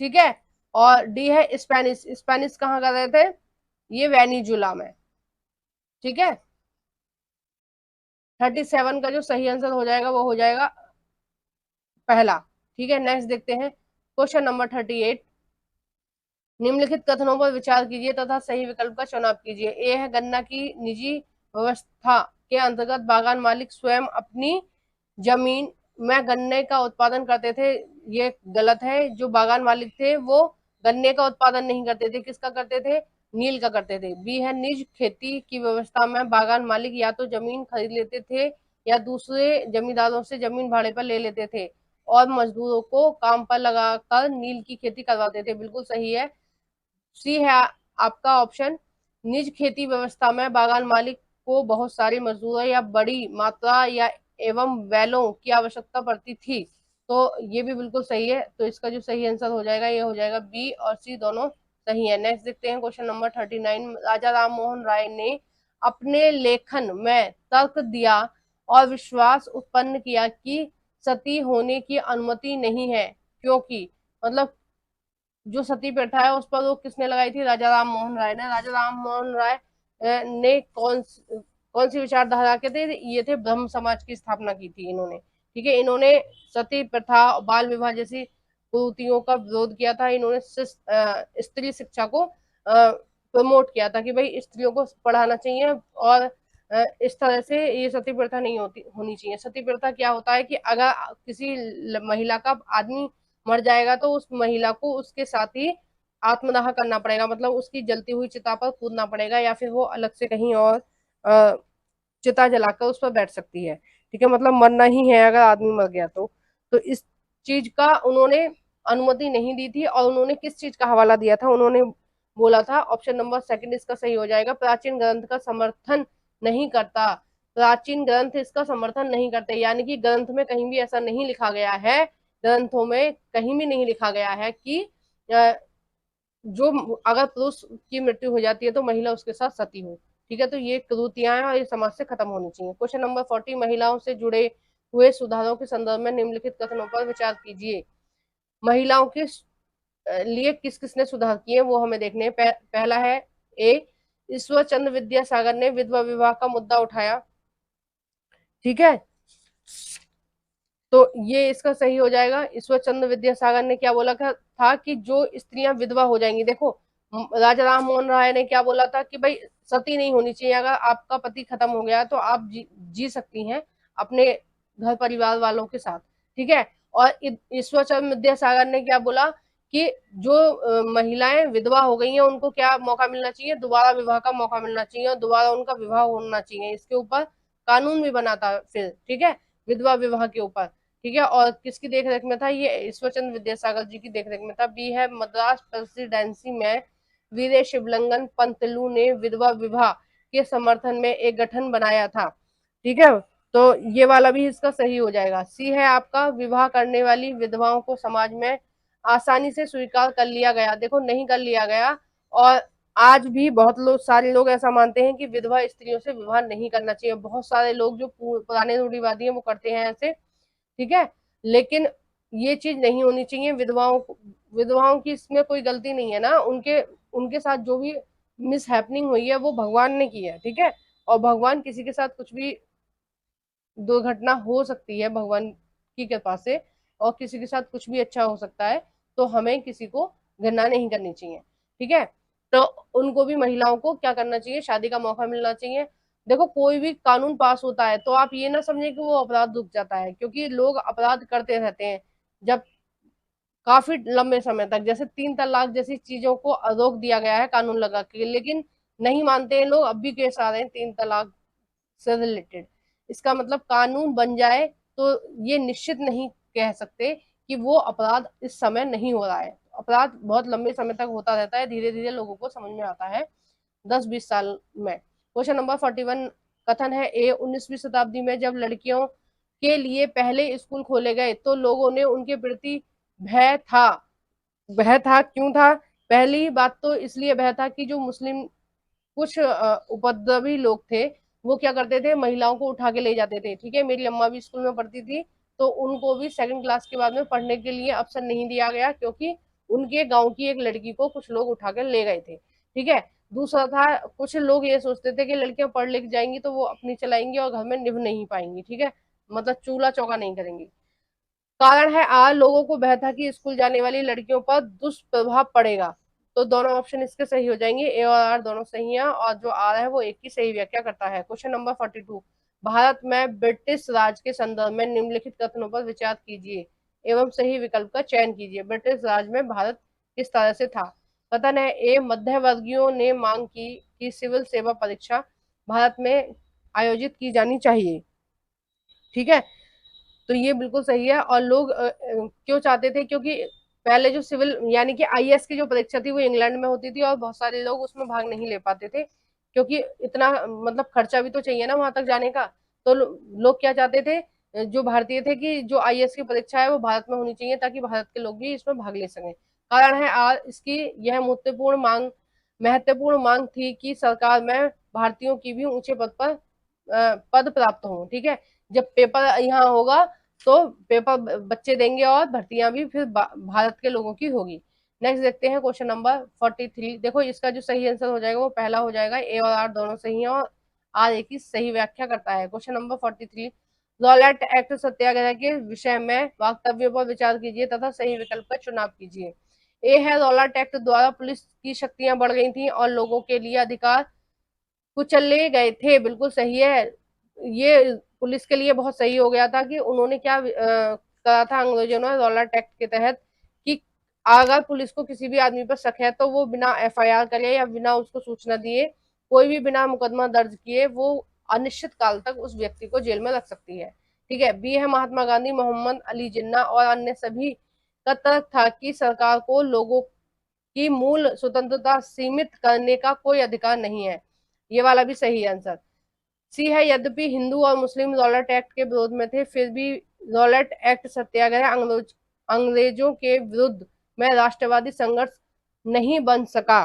ठीक है, और डी है स्पेनिश, स्पेनिश कहाँ कर रहे थे, ये वेनिजुला में। ठीक है, 37 का जो सही आंसर हो जाएगा वो हो जाएगा पहला। ठीक है, नेक्स्ट देखते हैं क्वेश्चन नंबर 38। निम्नलिखित कथनों पर विचार कीजिए तथा सही विकल्प का चुनाव कीजिए। ए है गन्ना की निजी व्यवस्था के अंतर्गत बागान मालिक स्वयं अपनी जमीन में गन्ने का उत्पादन करते थे, ये गलत है। जो बागान मालिक थे वो गन्ने का उत्पादन नहीं करते थे, किसका करते थे, नील का करते थे। बी है निज खेती की व्यवस्था में बागान मालिक या तो जमीन खरीद लेते थे या दूसरे जमींदारों से जमीन भाड़े पर ले लेते थे और मजदूरों को काम पर लगाकर नील की खेती करवाते थे, बिल्कुल सही है। सी है आपका ऑप्शन, निज खेती व्यवस्था में बागान मालिक को बहुत सारे मजदूरों या बड़ी मात्रा या एवं बैलों की आवश्यकता पड़ती थी, तो ये भी बिल्कुल सही है। तो इसका जो सही आंसर हो जाएगा ये हो जाएगा बी और सी दोनों सही है। नेक्स्ट देखते हैं क्वेश्चन नंबर 39। राजा राम मोहन राय ने अपने लेखन में तर्क दिया और विश्वास उत्पन्न किया कि सती होने की अनुमति नहीं है, क्योंकि मतलब जो सती प्रथा है उस पर रोक किसने लगाई थी, राजा राम मोहन राय ने। राजा राम मोहन राय ने कौन सी विचारधारा के थे, ये थे ब्रह्म समाज की स्थापना की थी इन्होंने। ठीक है, इन्होंने सती प्रथा, बाल विवाह जैसी कुरीतियों का विरोध किया था। इन्होंने स्त्री शिक्षा को प्रमोट किया था कि भाई स्त्रियों को पढ़ाना चाहिए और इस तरह से ये सती प्रथा नहीं होनी चाहिए। सती प्रथा क्या होता है कि अगर किसी महिला का आदमी मर जाएगा तो उस महिला को उसके साथ ही आत्मदाह करना पड़ेगा, मतलब उसकी जलती हुई चिता पर कूदना पड़ेगा या फिर वो अलग से कहीं और चिता जलाकर उस पर बैठ सकती है। ठीक है, मतलब मरना ही है अगर आदमी मर गया तो इस चीज का उन्होंने अनुमति नहीं दी थी। और उन्होंने किस चीज का हवाला दिया था, उन्होंने बोला था ऑप्शन नंबर सेकंड इसका सही हो जाएगा, प्राचीन ग्रंथ का समर्थन नहीं करता। प्राचीन ग्रंथ इसका समर्थन नहीं करते, यानी कि ग्रंथ में कहीं भी ऐसा नहीं लिखा गया है, ग्रंथों में कहीं भी नहीं लिखा गया है कि जो अगर पुरुष की मृत्यु हो जाती है तो महिला उसके साथ सती हो। ठीक है, तो ये कुरीतियां हैं और ये समाज से खत्म होनी चाहिए। Question number 40। महिलाओं से जुड़े हुए सुधारों के संदर्भ में निम्नलिखित कथनों पर विचार कीजिए। महिलाओं के लिए किस किसने सुधार किए वो हमें देखने हैं। पहला है ए, ईश्वर चंद्र विद्यासागर ने विधवा विवाह का मुद्दा उठाया। ठीक है, तो ये इसका सही हो जाएगा। ईश्वर चंद्र विद्यासागर ने क्या बोला था कि जो स्त्रियां विधवा हो जाएंगी, देखो राजा राम मोहन राय ने क्या बोला था कि भाई सती नहीं होनी चाहिए, अगर आपका पति खत्म हो गया तो आप जी सकती हैं अपने घर परिवार वालों के साथ। ठीक है, और ईश्वर चंद्र विद्यासागर ने क्या बोला कि जो महिलाएं विधवा हो गई हैं उनको क्या मौका मिलना चाहिए, दोबारा विवाह का मौका मिलना चाहिए और दोबारा उनका विवाह होना चाहिए। इसके ऊपर कानून भी बना था फिर, ठीक है, विधवा विवाह के ऊपर, ठीक है। और किसकी देखरेख में था, ये ईश्वरचंद्र विद्यासागर जी की देखरेख में था। बी है मद्रास प्रेसिडेंसी में वीरे शिवलंगन पंतलू ने विधवा विवाह के समर्थन में एक गठन बनाया था, ठीक है। तो ये वाला भी इसका सही हो जाएगा। सी है आपका विवाह करने वाली विधवाओं को समाज में आसानी से स्वीकार कर लिया गया। देखो नहीं कर लिया गया, और आज भी बहुत लोग, सारे लोग ऐसा मानते हैं कि विधवा स्त्रियों से विवाह नहीं करना चाहिए। बहुत सारे लोग जो पुराने रूढ़िवादी हैं वो करते हैं ऐसे, ठीक है। लेकिन ये चीज नहीं होनी चाहिए। विधवाओं की इसमें कोई गलती नहीं है ना, उनके उनके साथ जो भी मिस हैपनिंग हुई है वो भगवान ने की है, ठीक है। और भगवान किसी के साथ कुछ भी दुर्घटना हो सकती है भगवान की कृपा से, और किसी के साथ कुछ भी अच्छा हो सकता है, तो हमें किसी को घृणा नहीं करनी चाहिए, ठीक है। तो उनको भी, महिलाओं को क्या करना चाहिए, शादी का मौका मिलना चाहिए। देखो कोई भी कानून पास होता है तो आप ये ना समझे कि वो अपराध रुक जाता है, क्योंकि लोग अपराध करते रहते हैं जब काफी लंबे समय तक। जैसे 3 तलाक जैसी चीजों को रोक दिया गया है कानून लगा के, लेकिन नहीं मानते हैं लोग, अब भी केस आ रहे हैं 3 तलाक से रिलेटेड। इसका मतलब कानून बन जाए तो ये निश्चित नहीं कह सकते कि वो अपराध इस समय नहीं हो रहा है। अपराध बहुत लंबे समय तक होता रहता है, धीरे धीरे लोगों को समझ में आता है 10-20 साल में। क्वेश्चन नंबर 41 कथन है ए, 19वीं शताब्दी में जब लड़कियों के लिए पहले स्कूल खोले गए तो लोगों ने उनके प्रति भय था। भय था, क्यों था? पहली बात तो इसलिए भय था कि जो मुस्लिम कुछ उपद्रवी लोग थे, वो क्या करते थे, महिलाओं को उठा के ले जाते थे, ठीक है। मेरी अम्मा भी स्कूल में पढ़ती थी, तो उनको भी 2nd क्लास के बाद में पढ़ने के लिए अवसर नहीं दिया गया, क्योंकि उनके गांव की एक लड़की को कुछ लोग उठा कर ले गए थे, ठीक है। दूसरा था, कुछ लोग ये सोचते थे कि लड़कियां पढ़ लिख जाएंगी तो वो अपनी चलाएंगी और घर में निभ नहीं पाएंगी, ठीक है, मतलब चूल्हा चौका नहीं करेंगी। कारण है आ, लोगों को भय था कि स्कूल जाने वाली लड़कियों पर दुष्प्रभाव पड़ेगा। तो दोनों ऑप्शन इसके सही हो जाएंगे, ए और आर दोनों सही हैं, और जो आर है वो एक की सही व्याख्या करता है। क्वेश्चन नंबर 42, भारत में ब्रिटिश राज के संदर्भ में निम्नलिखित कथनों पर विचार कीजिए एवं सही विकल्प का चयन कीजिए। ब्रिटिश राज में भारत किस तरह से था? कथन है ए, मध्य वर्गीयों ने मांग की कि सिविल सेवा परीक्षा भारत में आयोजित की जानी चाहिए, ठीक है। तो ये बिल्कुल सही है। और लोग क्यों चाहते थे, क्योंकि पहले जो सिविल यानी कि आईएएस की जो परीक्षा थी वो इंग्लैंड में होती थी, और बहुत सारे लोग उसमें भाग नहीं ले पाते थे, क्योंकि इतना मतलब खर्चा भी तो चाहिए ना वहां तक जाने का। तो लोग क्या चाहते थे, जो भारतीय थे, कि जो आईएएस की परीक्षा है वो भारत में होनी चाहिए ताकि भारत के लोग भी इसमें भाग ले सकें। कारण है आर, इसकी यह महत्वपूर्ण मांग थी कि सरकार में भारतीयों की भी ऊंचे पद पर पद प्राप्त हो, ठीक है। जब पेपर यहाँ होगा तो पेपर बच्चे देंगे और भर्तियां भी फिर भारत के लोगों की होगी। नेक्स्ट देखते हैं क्वेश्चन नंबर 43। देखो इसका जो सही आंसर हो जाएगा वो पहला हो जाएगा, ए और आर दोनों सही हैं, और आर ए की सही व्याख्या करता है। क्वेश्चन नंबर 43, रॉलेट एक्ट सत्याग्रह के विषय में वक्तव्यों पर विचार कीजिए तथा सही विकल्प का चुनाव कीजिए। ए है, रॉलेट एक्ट द्वारा पुलिस की शक्तियां बढ़ गई थी और लोगों के लिए अधिकार कुचले गए थे, बिल्कुल सही है। ये पुलिस के लिए बहुत सही हो गया था कि उन्होंने क्या करा था अंग्रेजों ने रॉलेट एक्ट के तहत, कि अगर पुलिस को किसी भी आदमी पर शक है तो वो बिना एफआईआर करे या बिना उसको सूचना दिए, कोई भी बिना मुकदमा दर्ज किए, वो अनिश्चित काल तक उस व्यक्ति को जेल में रख सकती है, ठीक है। बी है, महात्मा गांधी, मोहम्मद अली जिन्ना और अन्य सभी का तर्क था कि सरकार को लोगों की मूल स्वतंत्रता सीमित करने का कोई अधिकार नहीं है। ये वाला भी सही आंसर। सी है, यद्यपि हिंदू और मुस्लिम रॉलेट एक्ट के विरोध में थे, फिर भी रॉलेट एक्ट सत्याग्रह अंग्रेजों के विरुद्ध में राष्ट्रवादी संघर्ष नहीं बन सका।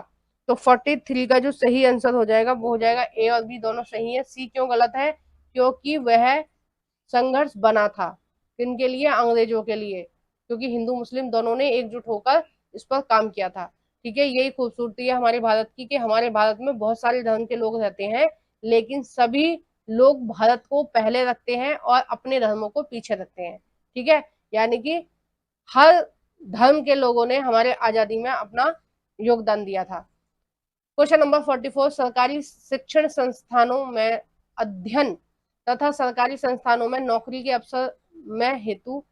तो 43 का जो सही आंसर हो जाएगा वो हो जाएगा ए और बी दोनों सही है। सी क्यों गलत है? क्योंकि वह संघर्ष बना था किनके लिए? अंग्रेजों के लिए, क्योंकि हिंदू मुस्लिम दोनों ने एकजुट होकर इस पर काम किया था, ठीक है। यही खूबसूरती है हमारे भारत की, कि हमारे भारत में बहुत सारे धर्म के लोग रहते हैं, लेकिन सभी लोग भारत को पहले रखते हैं और अपने धर्मों को पीछे रखते हैं, ठीक है। यानी कि हर धर्म के लोगों ने हमारे आजादी में अपना योगदान दिया था। क्वेश्चन नंबर 44, सरकारी शिक्षण संस्थानों में अध्ययन तथा सरकारी संस्थानों में नौकरी के अवसर में हेतु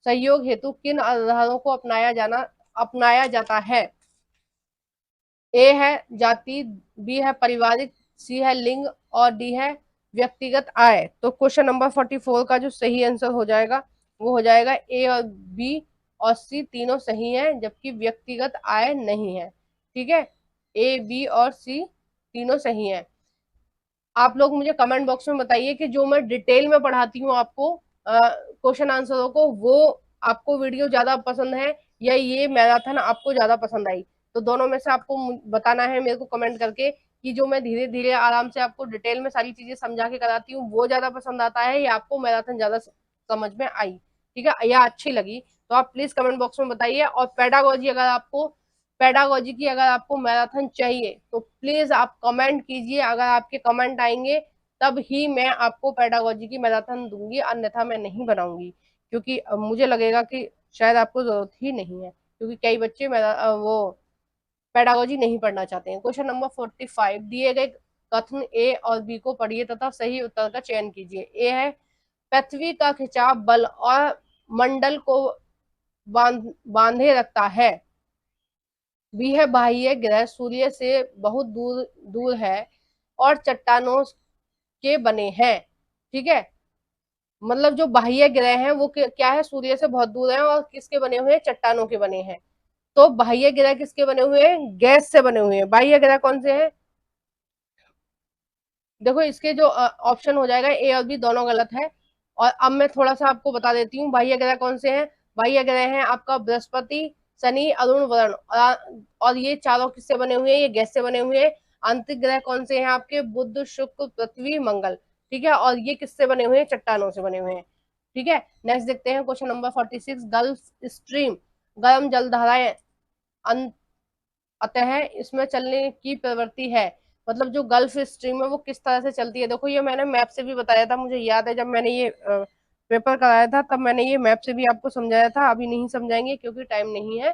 सहयोग हेतु किन आधारों को अपनाया जाना अपनाया जाता है? ए है जाति, बी है पारिवारिक, सी है लिंग और डी है व्यक्तिगत आय। तो क्वेश्चन नंबर 44 का जो सही आंसर हो जाएगा वो हो जाएगा ए और बी और सी तीनों सही हैं, जबकि व्यक्तिगत आय नहीं है। ठीक है, ए बी और सी तीनों सही हैं। आप लोग मुझे कमेंट बॉक्स में बताइए कि जो मैं डिटेल में पढ़ाती हूँ आपको क्वेश्चन आंसरों को, वो आपको वीडियो ज्यादा पसंद है या ये मैराथन आपको ज्यादा पसंद आई। तो दोनों में से आपको बताना है मेरे को कमेंट करके कि जो मैं धीरे धीरे आराम से आपको डिटेल में सारी चीजें समझा के कराती हूँ वो ज्यादा पसंद आता है या आपको मैराथन ज्यादा समझ में आई, ठीक है, या अच्छी लगी। तो आप प्लीज कमेंट बॉक्स में बताइए। और पेडागोजी की अगर आपको मैराथन चाहिए तो प्लीज आप कमेंट कीजिए। अगर आपके कमेंट आएंगे तब ही मैं आपको पेडागोजी की मैराथन दूंगी, अन्यथा मैं नहीं बनाऊंगी, क्योंकि मुझे लगेगा कि शायद आपको जरूरत ही नहीं है, क्योंकि कई बच्चे वो पेडागोजी नहीं पढ़ना चाहते हैं। क्वेश्चन नंबर 45, दिए गए कथन ए और बी को पढ़िए तथा सही उत्तर का चयन कीजिए। ए है पृथ्वी का खिंचाव बल और मंडल को बांधे रखता है। बी है बाह्य ग्रह सूर्य से बहुत दूर दूर है और चट्टानों के बने हैं। ठीक है, मतलब जो बाह्य ग्रह हैं वो क्या है, सूर्य से बहुत दूर है और किसके बने हुए हैं, चट्टानों के बने हैं। तो बाह्य ग्रह किसके बने हुए हैं, गैस से बने हुए हैं। बाह्य ग्रह कौन से हैं, देखो इसके जो ऑप्शन हो जाएगा ए और बी दोनों गलत है। और अब मैं थोड़ा सा आपको बता देती हूँ बाह्य ग्रह कौन से हैं। बाह्य ग्रह हैं आपका बृहस्पति, शनि, अरुण, वरुण, और ये चारों किससे बने हुए हैं, ये गैस से बने हुए हैं। आंतरिक ग्रह कौन से हैं आपके, बुध, शुक्र, पृथ्वी, मंगल। ठीक है, और ये किससे बने हुए हैं, चट्टानों से बने हुए हैं। ठीक है, नेक्स्ट देखते हैं क्वेश्चन नंबर 46, गल्फ स्ट्रीम गर्म जलधाराएं अतः इसमें चलने की प्रवृत्ति है। मतलब जो गल्फ स्ट्रीम है वो किस तरह से चलती है, देखो ये मैंने मैप से भी बताया था, मुझे याद है जब मैंने ये पेपर कराया था तब मैंने ये मैप से भी आपको समझाया था। अभी नहीं समझाएंगे क्योंकि टाइम नहीं है।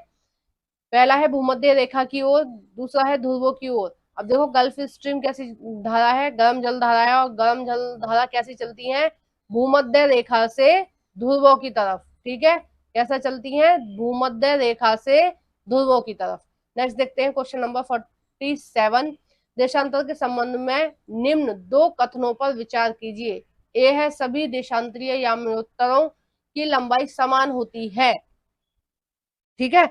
पहला है भूमध्य रेखा की ओर, दूसरा है ध्रुवों की ओर। अब देखो गल्फ स्ट्रीम कैसी धारा है, गर्म जल धारा है, और गर्म जल धारा कैसी चलती है, भूमध्य रेखा से ध्रुवों की तरफ। ठीक है, कैसा चलती है, भूमध्य रेखा से ध्रुवों की तरफ। नेक्स्ट देखते हैं क्वेश्चन नंबर 47, देशांतर के संबंध में निम्न दो कथनों पर विचार कीजिए। ए है सभी देशांतरीय यात्रियों की लंबाई समान होती है। ठीक है,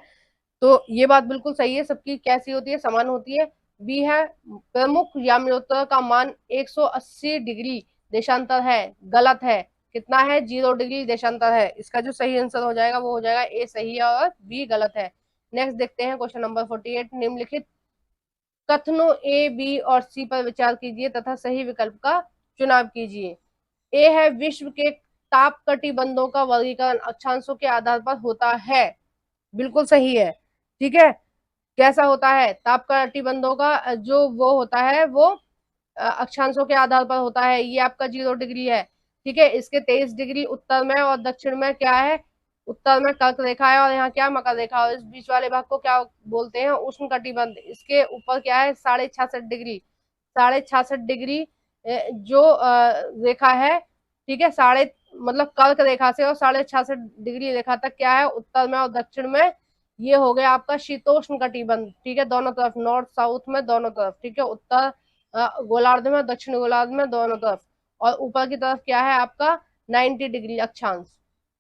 तो ये बात बिल्कुल सही है, सबकी कैसी होती है, समान होती है। बी है प्रमुख याम्योत्तर का मान 180 डिग्री देशांतर है, गलत है। कितना है, 0 डिग्री देशांतर है। इसका जो सही आंसर हो जाएगा वो हो जाएगा ए सही है और बी गलत है। नेक्स्ट देखते हैं क्वेश्चन नंबर 48, निम्नलिखित कथनों ए बी और सी पर विचार कीजिए तथा सही विकल्प का चुनाव कीजिए। ए है विश्व के ताप कटिबंधों का वर्गीकरण अक्षांशों के आधार पर होता है, बिल्कुल सही है। ठीक है, कैसा होता है, ताप कटिबंधों का जो वो होता है वो अक्षांशों के आधार पर होता है। ये आपका 0 डिग्री है। ठीक है, इसके 23 डिग्री उत्तर में और दक्षिण में क्या है, उत्तर में कर्क रेखा है और यहाँ क्या मकर रेखा, और इस बीच वाले भाग को क्या बोलते हैं, उष्ण कटिबंध। इसके ऊपर क्या है, 66.5 डिग्री, 66.5 डिग्री जो रेखा है। ठीक है, साढ़े मतलब कर्क रेखा से और 66.5 डिग्री रेखा तक क्या है, उत्तर में और दक्षिण में ये हो गया आपका शीतोष्ण कटिबंध। ठीक है, दोनों तरफ, नॉर्थ साउथ में दोनों तरफ। ठीक है, उत्तर गोलार्ध में, दक्षिण गोलार्ध में, दोनों तरफ। और ऊपर की तरफ क्या है आपका 90 डिग्री अक्षांश,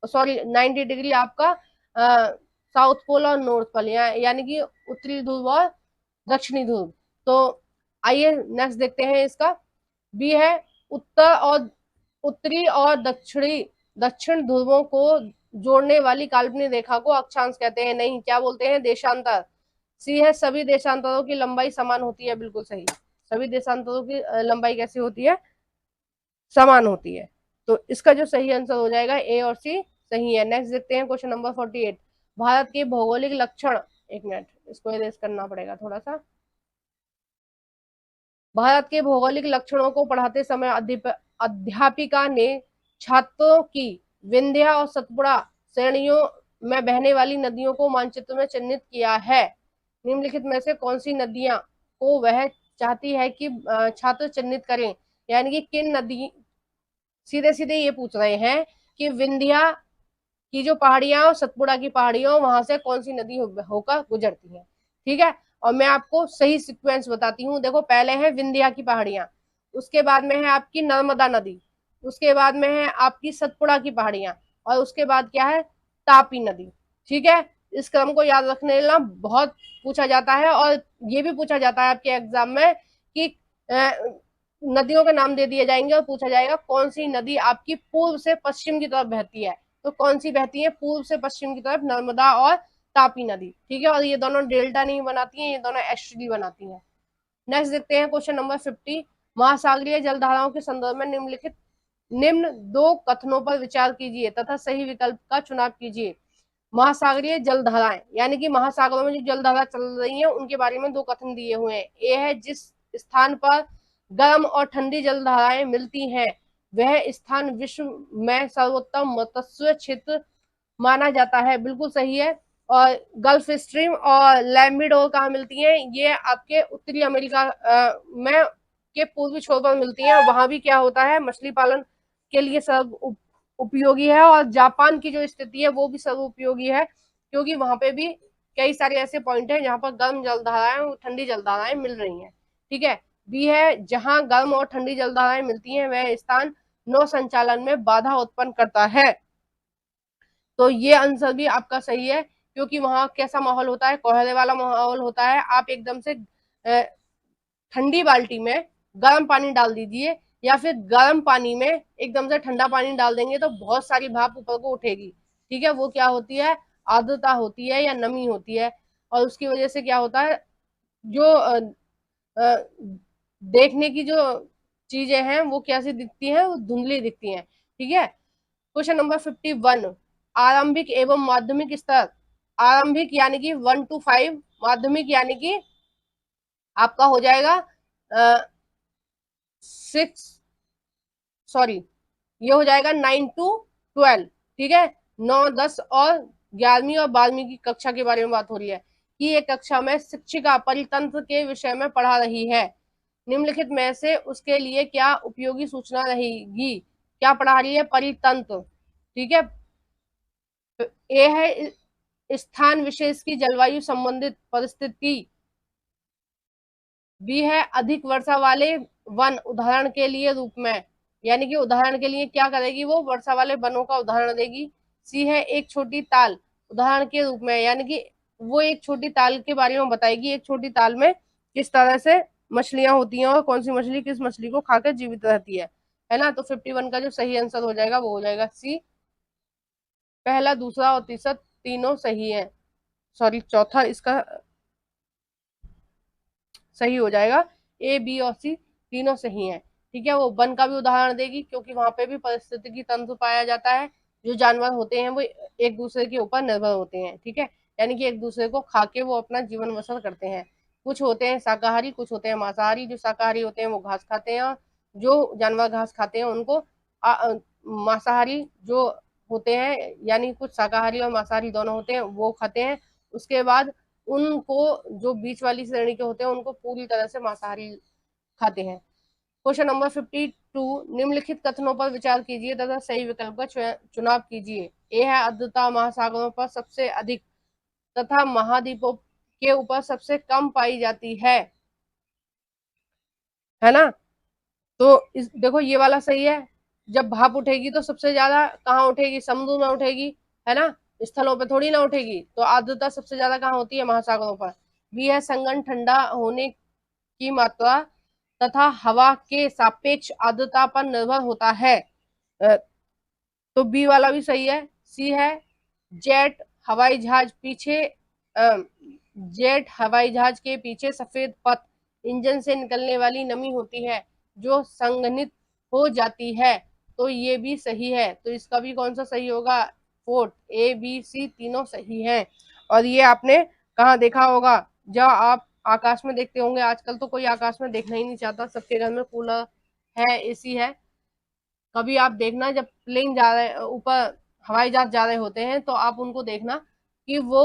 सॉरी 90 डिग्री आपका साउथ पोल और नॉर्थ पोल, यानी कि उत्तरी ध्रुव और दक्षिणी ध्रुव। तो आइए नेक्स्ट देखते हैं इसका। बी है उत्तरी और दक्षिण ध्रुवों को जोड़ने वाली काल्पनिक रेखा को अक्षांश कहते हैं, नहीं, क्या बोलते हैं, देशांतर। सी है सभी देशांतरों की लंबाई समान होती है, बिल्कुल सही। सभी देशांतरों की लंबाई कैसी होती है, समान होती है। तो इसका जो सही आंसर हो जाएगा ए और सी सही है। नेक्स्ट देखते हैं क्वेश्चन नंबर 48, भारत के भौगोलिक लक्षण, एक मिनट इसको इरेज करना पड़ेगा थोड़ा सा। भारत के भौगोलिक लक्षणों को पढ़ाते समय अध्यापिका ने छात्रों की विंध्य और सतपुड़ा श्रेणियों में बहने वाली नदियों को मानचित्र में चिन्हित किया है। निम्नलिखित में से कौन सी नदियां को वह चाहती है कि छात्र चिन्हित करें, यानी कि किन नदी, सीधे सीधे ये पूछ रहे हैं कि विंध्या की जो पहाड़ियां और सतपुड़ा की पहाड़ियां वहां से कौन सी नदी होकर गुजरती है। ठीक है, और मैं आपको सही सीक्वेंस बताती हूँ। देखो, पहले है विंध्या की पहाड़ियां, उसके बाद में है आपकी नर्मदा नदी, उसके बाद में है आपकी सतपुड़ा की पहाड़ियां, और उसके बाद क्या है, तापी नदी। ठीक है, इस क्रम को याद रखने ना बहुत पूछा जाता है, और ये भी पूछा जाता है आपके एग्जाम में कि नदियों के नाम दे दिए जाएंगे और पूछा जाएगा कौन सी नदी आपकी पूर्व से पश्चिम की तरफ बहती है। तो कौन सी बहती है पूर्व से पश्चिम की तरफ, नर्मदा और तापी नदी। ठीक है, और ये दोनों डेल्टा नहीं बनाती हैं, ये दोनों एस्ट्री बनाती हैं। नेक्स्ट देखते हैं क्वेश्चन नंबर 50। महासागरीय जलधाराओं के संदर्भ में निम्नलिखित निम्न दो कथनों पर विचार कीजिए तथा सही विकल्प का चुनाव कीजिए। महासागरीय जलधाराएं यानी कि महासागरों में जो जलधारा चल रही है उनके बारे में दो कथन दिए हुए हैं। ए है, जिस स्थान पर गर्म और ठंडी जलधाराएं मिलती हैं वह स्थान विश्व में सर्वोत्तम मत्स्य क्षेत्र माना जाता है। बिल्कुल सही है। और गल्फ स्ट्रीम और लैम्बिडोर कहाँ मिलती हैं, ये आपके उत्तरी अमेरिका में के पूर्वी छोर पर मिलती हैं। वहां भी क्या होता है, मछली पालन के लिए सर्व उपयोगी है, और जापान की जो स्थिति है वो भी सर्व उपयोगी है, क्योंकि वहां पे भी कई सारे ऐसे पॉइंट हैं जहां पर गर्म जलधाराएं और ठंडी जलधाराएं मिल रही हैं। ठीक है, बी है, जहां गर्म और ठंडी जलधाराएं मिलती हैं वह स्थान नौ संचालन में बाधा उत्पन्न करता है। तो ये आंसर भी आपका सही है, क्योंकि वहां कैसा माहौल होता है, कोहरे वाला माहौल होता है। आप एकदम से ठंडी बाल्टी में गर्म पानी डाल दीजिए, या फिर गर्म पानी में एकदम से ठंडा पानी डाल देंगे तो बहुत सारी भाप ऊपर को उठेगी। ठीक है, वो क्या होती है, आर्द्रता होती है या नमी होती है, और उसकी वजह से क्या होता है, जो देखने की जो चीजें हैं वो कैसी दिखती हैं, वो धुंधली दिखती हैं। ठीक है, क्वेश्चन नंबर 51। आरंभिक एवं माध्यमिक स्तर, आरंभिक यानी कि 1 to 5, माध्यमिक यानी कि आपका हो जाएगा 6, सॉरी, ये हो जाएगा 9 to 12। ठीक है, 9, 10 और 11वीं और 12वीं की कक्षा के बारे में बात हो रही है कि ये कक्षा में शिक्षिका परितंत्र के विषय में पढ़ा रही है। निम्नलिखित में से उसके लिए क्या उपयोगी सूचना रहेगी। क्या पढ़ा रही है, परितंत्र। ठीक है, ए है स्थान विशेष की जलवायु संबंधित परिस्थिति, बी है अधिक वर्षा वाले वन उदाहरण के लिए रूप में, यानी कि उदाहरण के लिए क्या करेगी, वो वर्षा वाले वनों का उदाहरण देगी। सी है एक छोटी ताल उदाहरण के रूप में, यानी कि वो एक छोटी ताल के बारे में बताएगी, एक छोटी ताल में किस तरह से मछलियां होती हैं और कौन सी मछली किस मछली को खाकर जीवित रहती है ना। तो 51 का जो सही आंसर हो जाएगा वो हो जाएगा सी। पहला, दूसरा और तीसरा तीनों सही है, सॉरी चौथा इसका सही हो जाएगा। ए, बी और सी तीनों सही हैं। ठीक है, वो वन का भी उदाहरण देगी, क्योंकि वहां पे भी पारिस्थितिकी तंत्र पाया जाता है। जो जानवर होते हैं वो एक दूसरे के ऊपर निर्भर होते हैं। ठीक है, यानी कि एक दूसरे को खा के वो अपना जीवन बसर करते हैं। कुछ होते हैं शाकाहारी, कुछ होते हैं मांसाहारी। जो शाकाहारी होते हैं वो घास खाते हैं, और जो जानवर घास खाते हैं उनको मांसाहारी जो होते हैं, यानी कुछ शाकाहारी और मांसाहारी दोनों होते हैं, वो खाते हैं। उसके बाद उनको जो बीच वाली श्रेणी के होते हैं उनको पूरी तरह से मांसाहारी खाते हैं। Question number 52। निम्नलिखित कथनों पर विचार कीजिए तथा सही विकल्प का चुनाव कीजिए। ए है, आर्द्रता महासागरों पर सबसे अधिक तथा महाद्वीपों के ऊपर सबसे कम पाई जाती है ना। तो देखो ये वाला सही है, जब भाप उठेगी तो सबसे ज्यादा कहाँ उठेगी, समुद्र में उठेगी, है ना, स्थलों पे थोड़ी ना उठेगी। तो आर्द्रता सबसे ज्यादा कहाँ होती है, महासागरों पर। बी है, संघन ठंडा होने की मात्रा तथा हवा के सापेक्ष आर्द्रता पर निर्भर होता है। तो बी वाला भी सही है। सी है, जेट हवाई जहाज पीछे जेट हवाई जहाज के पीछे सफेद पथ इंजन से निकलने वाली नमी होती है जो संघनित हो जाती है। तो ये भी सही है। तो इसका भी कौन सा सही होगा, फोर्थ। ए, बी, सी तीनों सही हैं। और ये आपने कहाँ देखा होगा, जब आप आकाश में देखते होंगे। आजकल तो कोई आकाश में देखना ही नहीं चाहता, सबके घर में कूलर है, एसी है। कभी आप देखना जब प्लेन जा रहे ऊपर, हवाई जहाज जा रहे होते हैं, तो आप उनको देखना कि वो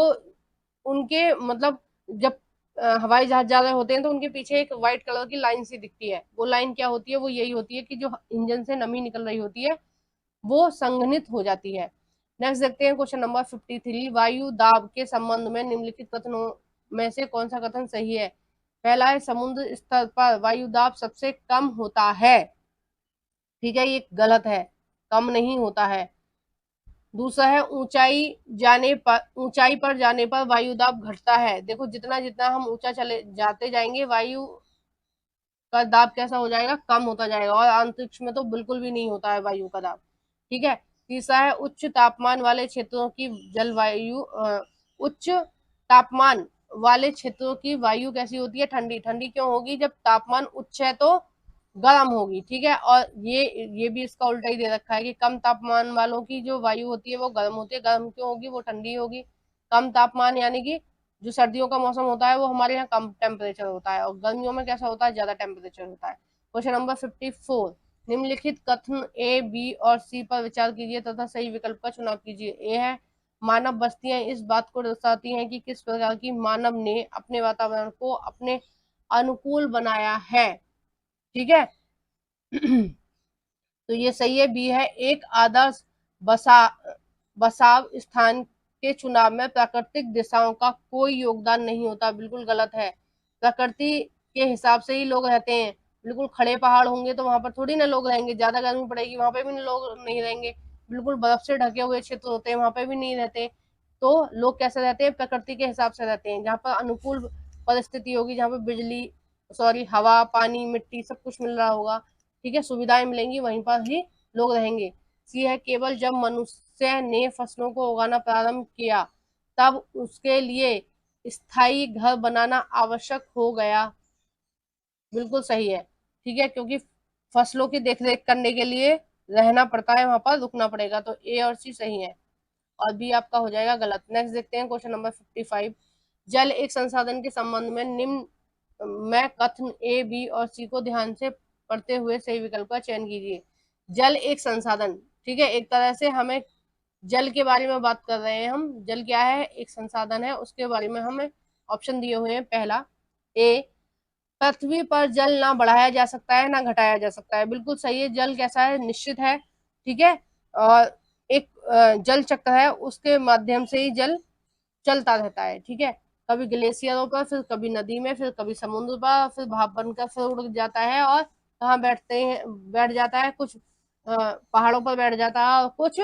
उनके मतलब जब हवाई जहाज जा रहे होते हैं तो उनके पीछे एक व्हाइट कलर की लाइन सी दिखती है। वो लाइन क्या होती है, वो यही होती है कि जो इंजन से नमी निकल रही होती है वो संघनित हो जाती है। नेक्स्ट देखते हैं क्वेश्चन नंबर 53, वायु दाब के संबंध में निम्नलिखित कथनों में से कौन सा कथन सही है। पहला है समुद्र स्तर पर वायु दाब सबसे कम होता है, ठीक है, ये गलत है, कम नहीं होता है। दूसरा है ऊंचाई पर जाने पर वायु दाब घटता है। देखो जितना जितना हम ऊंचा चले जाते जाएंगे वायु का दाब कैसा हो जाएगा, कम होता जाएगा, और अंतरिक्ष में तो बिल्कुल भी नहीं होता है वायु का दाब, ठीक है। तीसरा है उच्च तापमान वाले क्षेत्रों की जलवायु उच्च तापमान वाले क्षेत्रों की वायु कैसी होती है, ठंडी। ठंडी क्यों होगी, जब तापमान उच्च है तो गर्म होगी, ठीक है। और ये भी इसका उल्टा ही दे रखा है कि कम तापमान वालों की जो वायु होती है वो गर्म होती है। गर्म क्यों होगी, वो ठंडी होगी। कम तापमान यानी कि जो सर्दियों का मौसम होता है वो हमारे यहाँ कम टेम्परेचर होता है, और गर्मियों में कैसा होता है, ज्यादा टेम्परेचर होता है। क्वेश्चन नंबर 54, निम्नलिखित कथन ए, बी और सी पर विचार कीजिए तथा सही विकल्प का चुनाव कीजिए। ए है मानव बस्तियां इस बात को दर्शाती हैं कि किस प्रकार की मानव ने अपने वातावरण को अपने अनुकूल बनाया है, ठीक है। तो ये सही है, बी है एक आदर्श बसाव स्थान के चुनाव में प्राकृतिक दिशाओं का कोई योगदान नहीं होता, बिल्कुल गलत है। प्रकृति के हिसाब से ही लोग रहते हैं। बिल्कुल खड़े पहाड़ होंगे तो वहां पर थोड़ी ना लोग रहेंगे, ज्यादा गर्मी पड़ेगी वहां पे भी लोग नहीं रहेंगे। बिल्कुल बर्फ से ढके हुए क्षेत्र होते हैं वहां पे भी नहीं रहते। तो लोग कैसे रहते हैं, प्रकृति के हिसाब से रहते हैं। जहाँ पर अनुकूल परिस्थिति होगी, जहाँ पर बिजली सॉरी हवा पानी मिट्टी सब कुछ मिल रहा होगा, ठीक है, सुविधाएं मिलेंगी, वहीं पर ही लोग रहेंगे। सी है केवल जब मनुष्य ने फसलों को उगाना प्रारंभ किया तब उसके लिए स्थायी घर बनाना आवश्यक हो गया, बिल्कुल सही है, ठीक है, क्योंकि फसलों की देखरेख करने के लिए रहना पड़ता है, वहां पर रुकना पड़ेगा। तो ए और सी सही है, और बी आपका हो जाएगा गलत। नेक्स्ट देखते हैं क्वेश्चन नंबर 55, जल एक संसाधन के संबंध में निम्न में कथन ए, बी और सी को ध्यान से पढ़ते हुए सही विकल्प का चयन कीजिए। जल एक संसाधन, ठीक है, एक तरह से हमें जल के बारे में बात कर रहे हैं हम। जल क्या है, एक संसाधन है, उसके बारे में हमें ऑप्शन दिए हुए हैं। पहला ए, पृथ्वी पर जल ना बढ़ाया जा सकता है ना घटाया जा सकता है, बिल्कुल सही है। जल कैसा है, निश्चित है, ठीक है, और एक जल चक्र है, उसके माध्यम से ही जल चलता रहता है, ठीक है। कभी ग्लेशियरों पर, फिर कभी नदी में, फिर कभी समुद्र पर, फिर भाप बनकर फिर उड़ जाता है, और कहाँ बैठ जाता है, कुछ पहाड़ों पर बैठ जाता है, और कुछ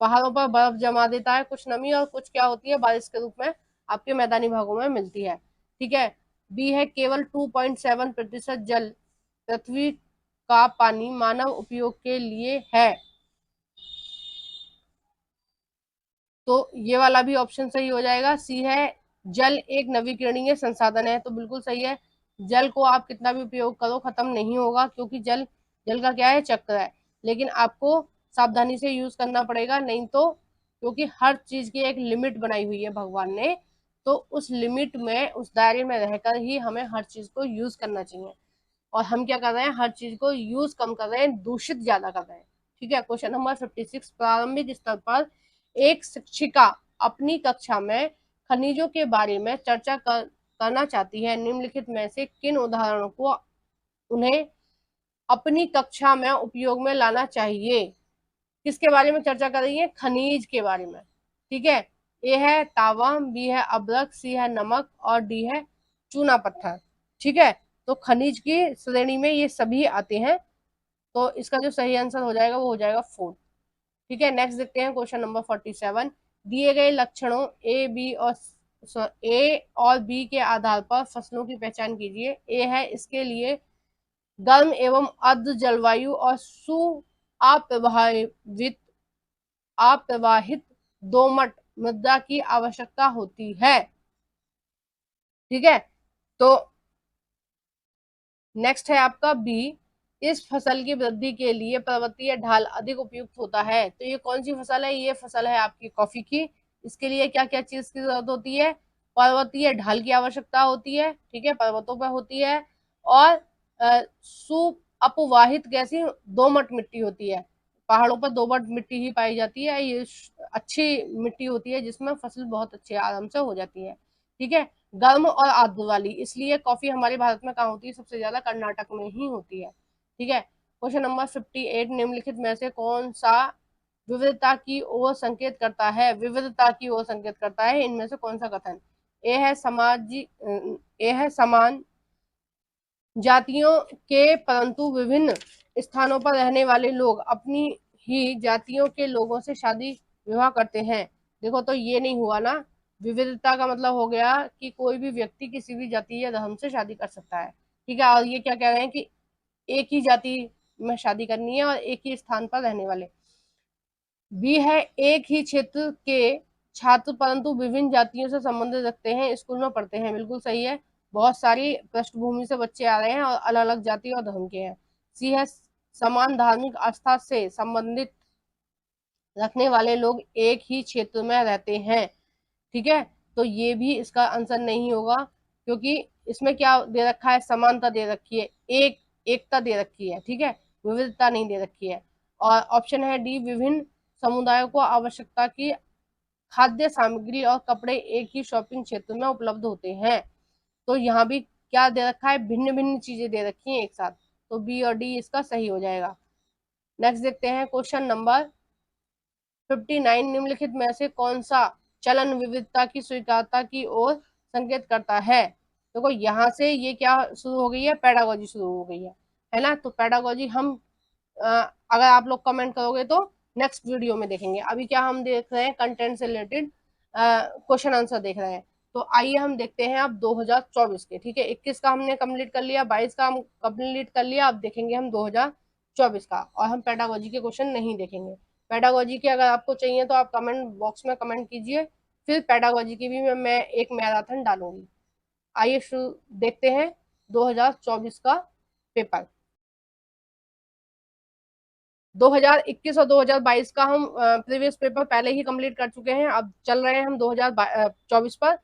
पहाड़ों पर बर्फ जमा देता है, कुछ नमी, और कुछ क्या होती है, बारिश के रूप में आपके मैदानी भागों में मिलती है, ठीक है। बी है केवल 2.7% जल पृथ्वी का पानी मानव उपयोग के लिए है, तो ये वाला भी ऑप्शन सही हो जाएगा। सी है जल एक नवीकरणीय संसाधन है, तो बिल्कुल सही है। जल को आप कितना भी उपयोग करो खत्म नहीं होगा, क्योंकि जल जल का क्या है, चक्र है, लेकिन आपको सावधानी से यूज करना पड़ेगा, नहीं तो, क्योंकि हर चीज की एक लिमिट बनाई हुई है भगवान ने, तो उस लिमिट में उस दायरे में रहकर ही हमें हर चीज को यूज करना चाहिए। और हम क्या कर रहे हैं, हर चीज को यूज कम कर रहे हैं, दूषित ज्यादा कर रहे हैं, ठीक है। क्वेश्चन नंबर 56, प्रारंभिक स्तर पर एक शिक्षिका अपनी कक्षा में खनिजों के बारे में चर्चा करना चाहती है, निम्नलिखित में से किन उदाहरणों को उन्हें अपनी कक्षा में उपयोग में लाना चाहिए। किसके बारे में चर्चा कर रही है, खनिज के बारे में, ठीक है। ए है तांबा, बी है अभ्रक, सी है नमक, और डी है चूना पत्थर, ठीक है। तो खनिज की श्रेणी में ये सभी आते हैं, तो इसका जो सही आंसर हो जाएगा वो हो जाएगा 4, ठीक है। नेक्स्ट देखते हैं क्वेश्चन नंबर 47, दिए गए लक्षणों ए और बी के आधार पर फसलों की पहचान कीजिए। ए है इसके लिए गर्म एवं आर्द्र जलवायु और अप्रभावित अप्रवाहित दोमट मृदा की आवश्यकता होती है, ठीक है। तो नेक्स्ट है आपका बी, इस फसल की वृद्धि के लिए पर्वतीय ढाल अधिक उपयुक्त होता है। तो ये कौन सी फसल है, ये फसल है आपकी कॉफी की। इसके लिए क्या क्या चीज की जरूरत होती है, पर्वतीय ढाल की आवश्यकता होती है, ठीक है, पर्वतों पर होती है, और अपवाहित कैसी दोमट मिट्टी होती है, पहाड़ों पर दोमट मिट्टी ही पाई जाती है, ये अच्छी मिट्टी होती है जिसमें फसल बहुत अच्छे आराम से हो जाती है, ठीक है। गर्म और आर्द्र वाली, इसलिए कॉफी हमारे भारत में कहाँ होती है, सबसे ज्यादा कर्नाटक में ही होती है, ठीक है। क्वेश्चन नंबर 58, निम्नलिखित में से कौन सा विविधता की ओर संकेत करता है, विविधता की ओर संकेत करता है, इनमें से कौन सा कथन? ए है समान जातियों के परंतु विभिन्न स्थानों पर रहने वाले लोग अपनी ही जातियों के लोगों से शादी विवाह करते हैं। देखो तो ये नहीं हुआ ना, विविधता का मतलब हो गया कि कोई भी व्यक्ति किसी भी जाति या धर्म से शादी कर सकता है। ठीक है, और ये क्या कह रहे हैं कि एक ही जाति में शादी करनी है और एक ही स्थान पर रहने वाले। बी है एक ही क्षेत्र के छात्र परंतु विभिन्न जातियों से संबंध रखते हैं, स्कूल में पढ़ते हैं। बिल्कुल सही है, बहुत सारी पृष्ठभूमि से बच्चे आ रहे हैं और अलग अलग जाति और धर्म के हैं। सी है समान धार्मिक आस्था से संबंधित रखने वाले लोग एक ही क्षेत्र में रहते हैं। ठीक है, तो ये भी इसका आंसर नहीं होगा, क्योंकि इसमें क्या दे रखा है, समानता दे रखी है, एकता दे रखी है। ठीक है, विविधता नहीं दे रखी है। और ऑप्शन है डी, विभिन्न समुदायों को आवश्यकता की खाद्य सामग्री और कपड़े एक ही शॉपिंग क्षेत्र में उपलब्ध होते हैं। तो यहाँ भी क्या दे रखा है, भिन्न भिन्न चीजें दे रखी हैं एक साथ, तो बी और डी इसका सही हो जाएगा। नेक्स्ट देखते हैं क्वेश्चन नंबर 59, निम्नलिखित में से कौन सा चलन विविधता की स्वीकारता की ओर संकेत करता है? देखो यहाँ से ये क्या शुरू हो गई है, पेडागोजी शुरू हो गई है ना। तो पेडागोजी हम अगर आप लोग कमेंट करोगे तो नेक्स्ट वीडियो में देखेंगे। अभी क्या हम देख रहे हैं, कंटेंट से रिलेटेड क्वेश्चन आंसर देख रहे हैं। तो आइए हम देखते हैं अब 2024 के। ठीक है, 21 का हमने कंप्लीट कर लिया, 22 का हम कंप्लीट कर लिया, अब देखेंगे हम 2024 का, और हम पेडागोजी के क्वेश्चन नहीं देखेंगे। पेडागोजी के अगर आपको चाहिए तो आप कमेंट बॉक्स में कमेंट कीजिए, फिर पेडागोजी की भी मैं एक मैराथन डालूंगी। आइए शुरू देखते हैं 2024 का पेपर। 2021 और 2022 का हम प्रीवियस पेपर पहले ही कंप्लीट कर चुके हैं, अब चल रहे हैं हम 2024 पर।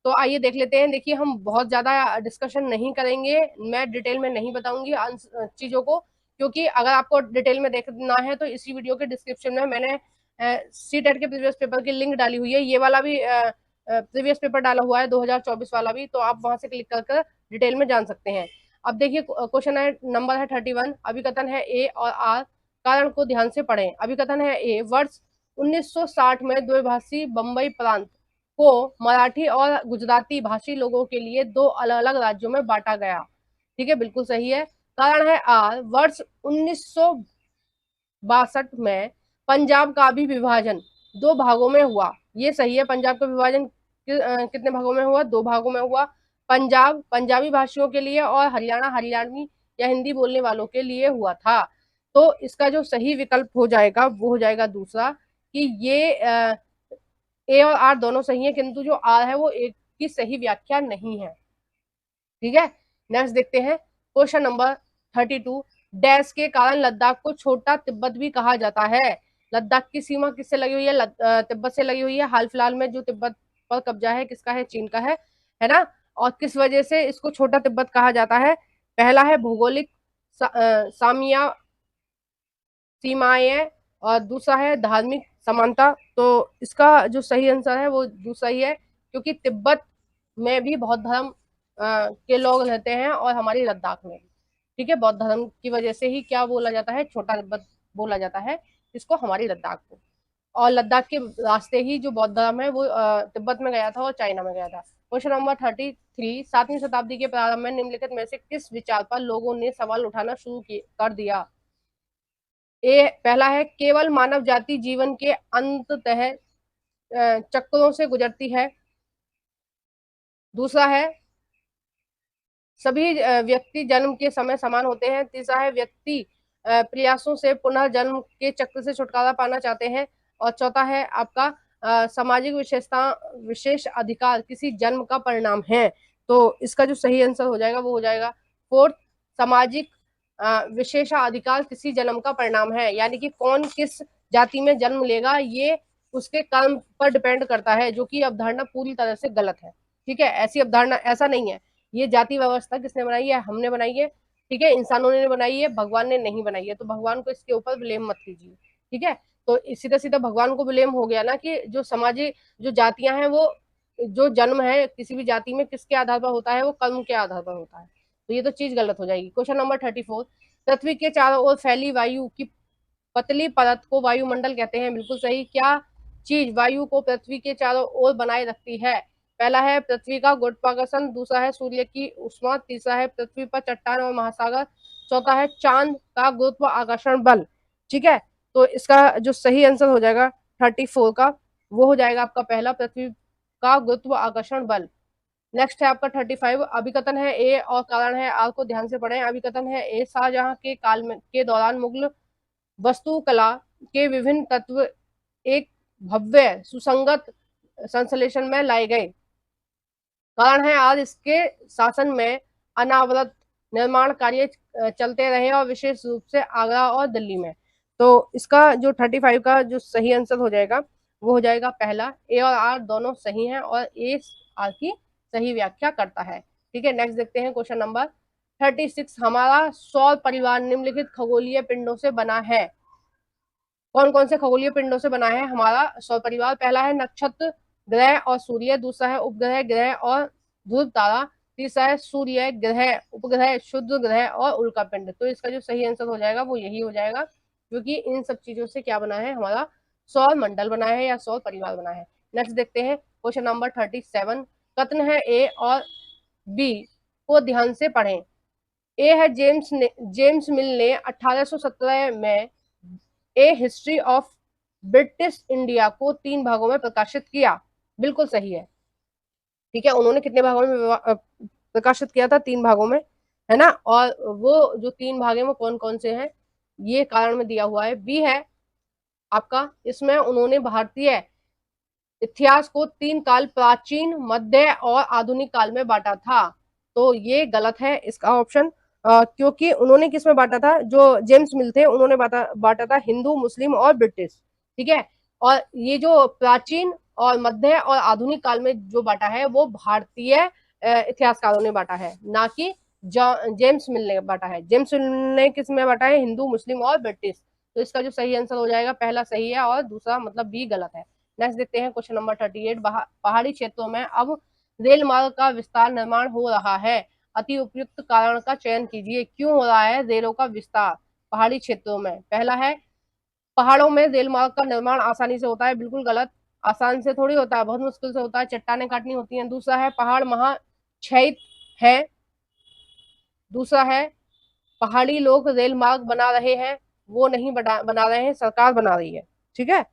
तो आइए देख लेते हैं। देखिए हम बहुत ज्यादा डिस्कशन नहीं करेंगे, मैं डिटेल में नहीं बताऊंगी चीजों को, क्योंकि अगर आपको डिटेल में देखना है तो इसी वीडियो के डिस्क्रिप्शन में मैंने सीटेट के प्रीवियस पेपर की लिंक डाली हुई है, ये वाला भी प्रीवियस पेपर डाला हुआ है 2024 वाला भी, तो आप वहां से क्लिक कर डिटेल में जान सकते हैं। अब देखिए क्वेश्चन है नंबर है 31, अभिकथन है ए और आर, कारण को ध्यान से पढ़ें। अभिकथन है ए, वर्ष 1960 में द्विभाषी बंबई प्रांत को मराठी और गुजराती भाषी लोगों के लिए दो अलग अलग राज्यों में बांटा गया। ठीक है, बिल्कुल सही है। कारण है आर, वर्ष 1962 में पंजाब का भी विभाजन दो भागों में हुआ। ये सही है, पंजाब का विभाजन कितने भागों में हुआ, दो भागों में हुआ। पंजाब पंजाबी भाषियों के लिए और हरियाणा हरियाणवी या हिंदी बोलने वालों के लिए हुआ था। तो इसका जो सही विकल्प हो जाएगा वो हो जाएगा दूसरा, कि ये ए और आर दोनों सही है, किंतु जो आर है वो एक की सही व्याख्या नहीं है। ठीक है, नेक्स्ट देखते हैं क्वेश्चन नंबर 32, डैश के कारण लद्दाख को छोटा तिब्बत भी कहा जाता है। लद्दाख की सीमा किससे लगी हुई है, तिब्बत से लगी हुई है। हाल फिलहाल में जो तिब्बत पर कब्जा है किसका है, चीन का है ना। और किस वजह से इसको छोटा तिब्बत कहा जाता है? पहला है भौगोलिक सामिया सीमाएं, और दूसरा है धार्मिक समानता। तो इसका जो सही आंसर है वो दूसरा ही है, क्योंकि तिब्बत में भी बौद्ध धर्म के लोग रहते हैं और हमारी लद्दाख में। ठीक है, बौद्ध धर्म की वजह से ही क्या बोला जाता है, छोटा तिब्बत बोला जाता है इसको, हमारी लद्दाख को। और लद्दाख के रास्ते ही जो बौद्ध धर्म है वो तिब्बत में गया था और चाइना में गया था। क्वेश्चन नंबर 33, 7वीं शताब्दी के प्रारंभ में निम्नलिखित में से किस विचार पर लोगों ने सवाल उठाना शुरू कर दिया? ए, पहला है केवल मानव जाति जीवन के अंततः चक्रों से गुजरती है। दूसरा है सभी व्यक्ति जन्म के समय समान होते हैं। तीसरा है व्यक्ति प्रयासों से पुनः जन्म के चक्र से छुटकारा पाना चाहते हैं। और चौथा है आपका सामाजिक विशेष अधिकार किसी जन्म का परिणाम है। तो इसका जो सही आंसर हो जाएगा वो हो जाएगा फोर्थ, सामाजिक विशेषाधिकार किसी जन्म का परिणाम है, यानी कि कौन किस जाति में जन्म लेगा ये उसके कर्म पर डिपेंड करता है, जो कि अवधारणा पूरी तरह से गलत है। ठीक है, ऐसी अवधारणा ऐसा नहीं है। ये जाति व्यवस्था किसने बनाई है, हमने बनाई है। ठीक है, इंसानों ने बनाई है, भगवान ने नहीं बनाई है। तो भगवान को इसके ऊपर ब्लेम मत कीजिए। ठीक है, तो सीधा सीधा भगवान को ब्लेम हो गया ना, कि जो समाजी जो जातियां हैं वो जो जन्म है किसी भी जाति में किसके आधार पर होता है, वो कर्म के आधार पर होता है। तो ये तो चीज गलत हो जाएगी। क्वेश्चन नंबर 34, पृथ्वी के चारों ओर फैली वायु की पतली परत को वायुमंडल कहते हैं, बिल्कुल सही। क्या चीज वायु को पृथ्वी के चारों ओर बनाए रखती है? पहला है पृथ्वी का गुरुत्वाकर्षण, दूसरा है सूर्य की उष्मा, तीसरा है पृथ्वी पर चट्टान और महासागर, चौथा है चांद का गुरुत्व आकर्षण बल। ठीक है, तो इसका जो सही आंसर हो जाएगा 34 का, वो हो जाएगा आपका पहला, पृथ्वी का गुरुत्व आकर्षण बल। नेक्स्ट है आपका 35, अभिकथन है ए और कारण है आर को ध्यान से पढ़ें। अभिकथन है ए, शाहजहां के काल में के दौरान मुगल वास्तुकला के विभिन्न तत्व एक भव्य सुसंगत संश्लेषण में लाए गए। कारण है आज इसके शासन में अनावरत निर्माण कार्य चलते रहे और विशेष रूप से आगरा और दिल्ली में। तो इसका जो 35 का जो सही आंसर हो जाएगा वो हो जाएगा पहला, ए और आर दोनों सही हैं और ए आर की सही व्याख्या करता है। ठीक है, नेक्स्ट देखते हैं क्वेश्चन नंबर 36, हमारा सौर परिवार निम्नलिखित खगोलीय पिंडों से बना है। कौन कौन से खगोलीय पिंडों से बना है हमारा सौर परिवार? पहला है नक्षत्र, ग्रह और सूर्य, दूसरा है उपग्रह, ग्रह और ध्रुव तारा, तीसरा है सूर्य, ग्रह, उपग्रह, क्षुद्र ग्रह और उल्का पिंड। तो इसका जो सही आंसर हो जाएगा वो यही हो जाएगा, क्योंकि इन सब चीजों से क्या बना है हमारा सौर मंडल बना है या सौर परिवार बना है। नेक्स्ट देखते हैं क्वेश्चन नंबर 37, कथन है ए और बी को ध्यान से पढ़ें। ए है जेम्स मिल ने 1817 में ए हिस्ट्री ऑफ ब्रिटिश इंडिया को 3 भागों में प्रकाशित किया, बिल्कुल सही है। ठीक है, उन्होंने कितने भागों में प्रकाशित किया था? 3 भागों में, है ना। और वो जो 3 भाग है वो कौन कौन से हैं ये कारण में दिया हुआ है। बी है आपका, इसमें उन्होंने भारतीय इतिहास को 3 काल, प्राचीन, मध्य और आधुनिक काल में बांटा था। तो ये गलत है इसका ऑप्शन, क्योंकि उन्होंने किसमें बांटा था? जो जेम्स मिल थे उन्होंने बांटा था हिंदू, मुस्लिम और ब्रिटिश। ठीक है, और ये जो प्राचीन और मध्य और आधुनिक काल में जो बांटा है वो भारतीय इतिहासकारों ने बांटा है, ना कि जेम्स मिल ने बांटा है। जेम्स मिल ने किसमें बांटा है? हिंदू, मुस्लिम और ब्रिटिश। तो इसका जो सही आंसर हो जाएगा पहला सही है और दूसरा मतलब बी गलत है। नेक्स्ट देखते हैं क्वेश्चन नंबर 38, पहाड़ी क्षेत्रों में अब रेल मार्ग का विस्तार निर्माण हो रहा है, अति उपयुक्त कारण का चयन कीजिए। क्यों हो रहा है रेलों का विस्तार पहाड़ी क्षेत्रों में? पहला है पहाड़ों में रेल मार्ग का निर्माण आसानी से होता है, बिल्कुल गलत। आसान से थोड़ी होता है, बहुत मुश्किल से होता है, चट्टाने काटनी होती हैं। दूसरा है पहाड़ महाक्षयित है। दूसरा है पहाड़ी लोग रेल मार्ग बना रहे हैं, वो नहीं बना रहे हैं, सरकार बना रही है। ठीक है,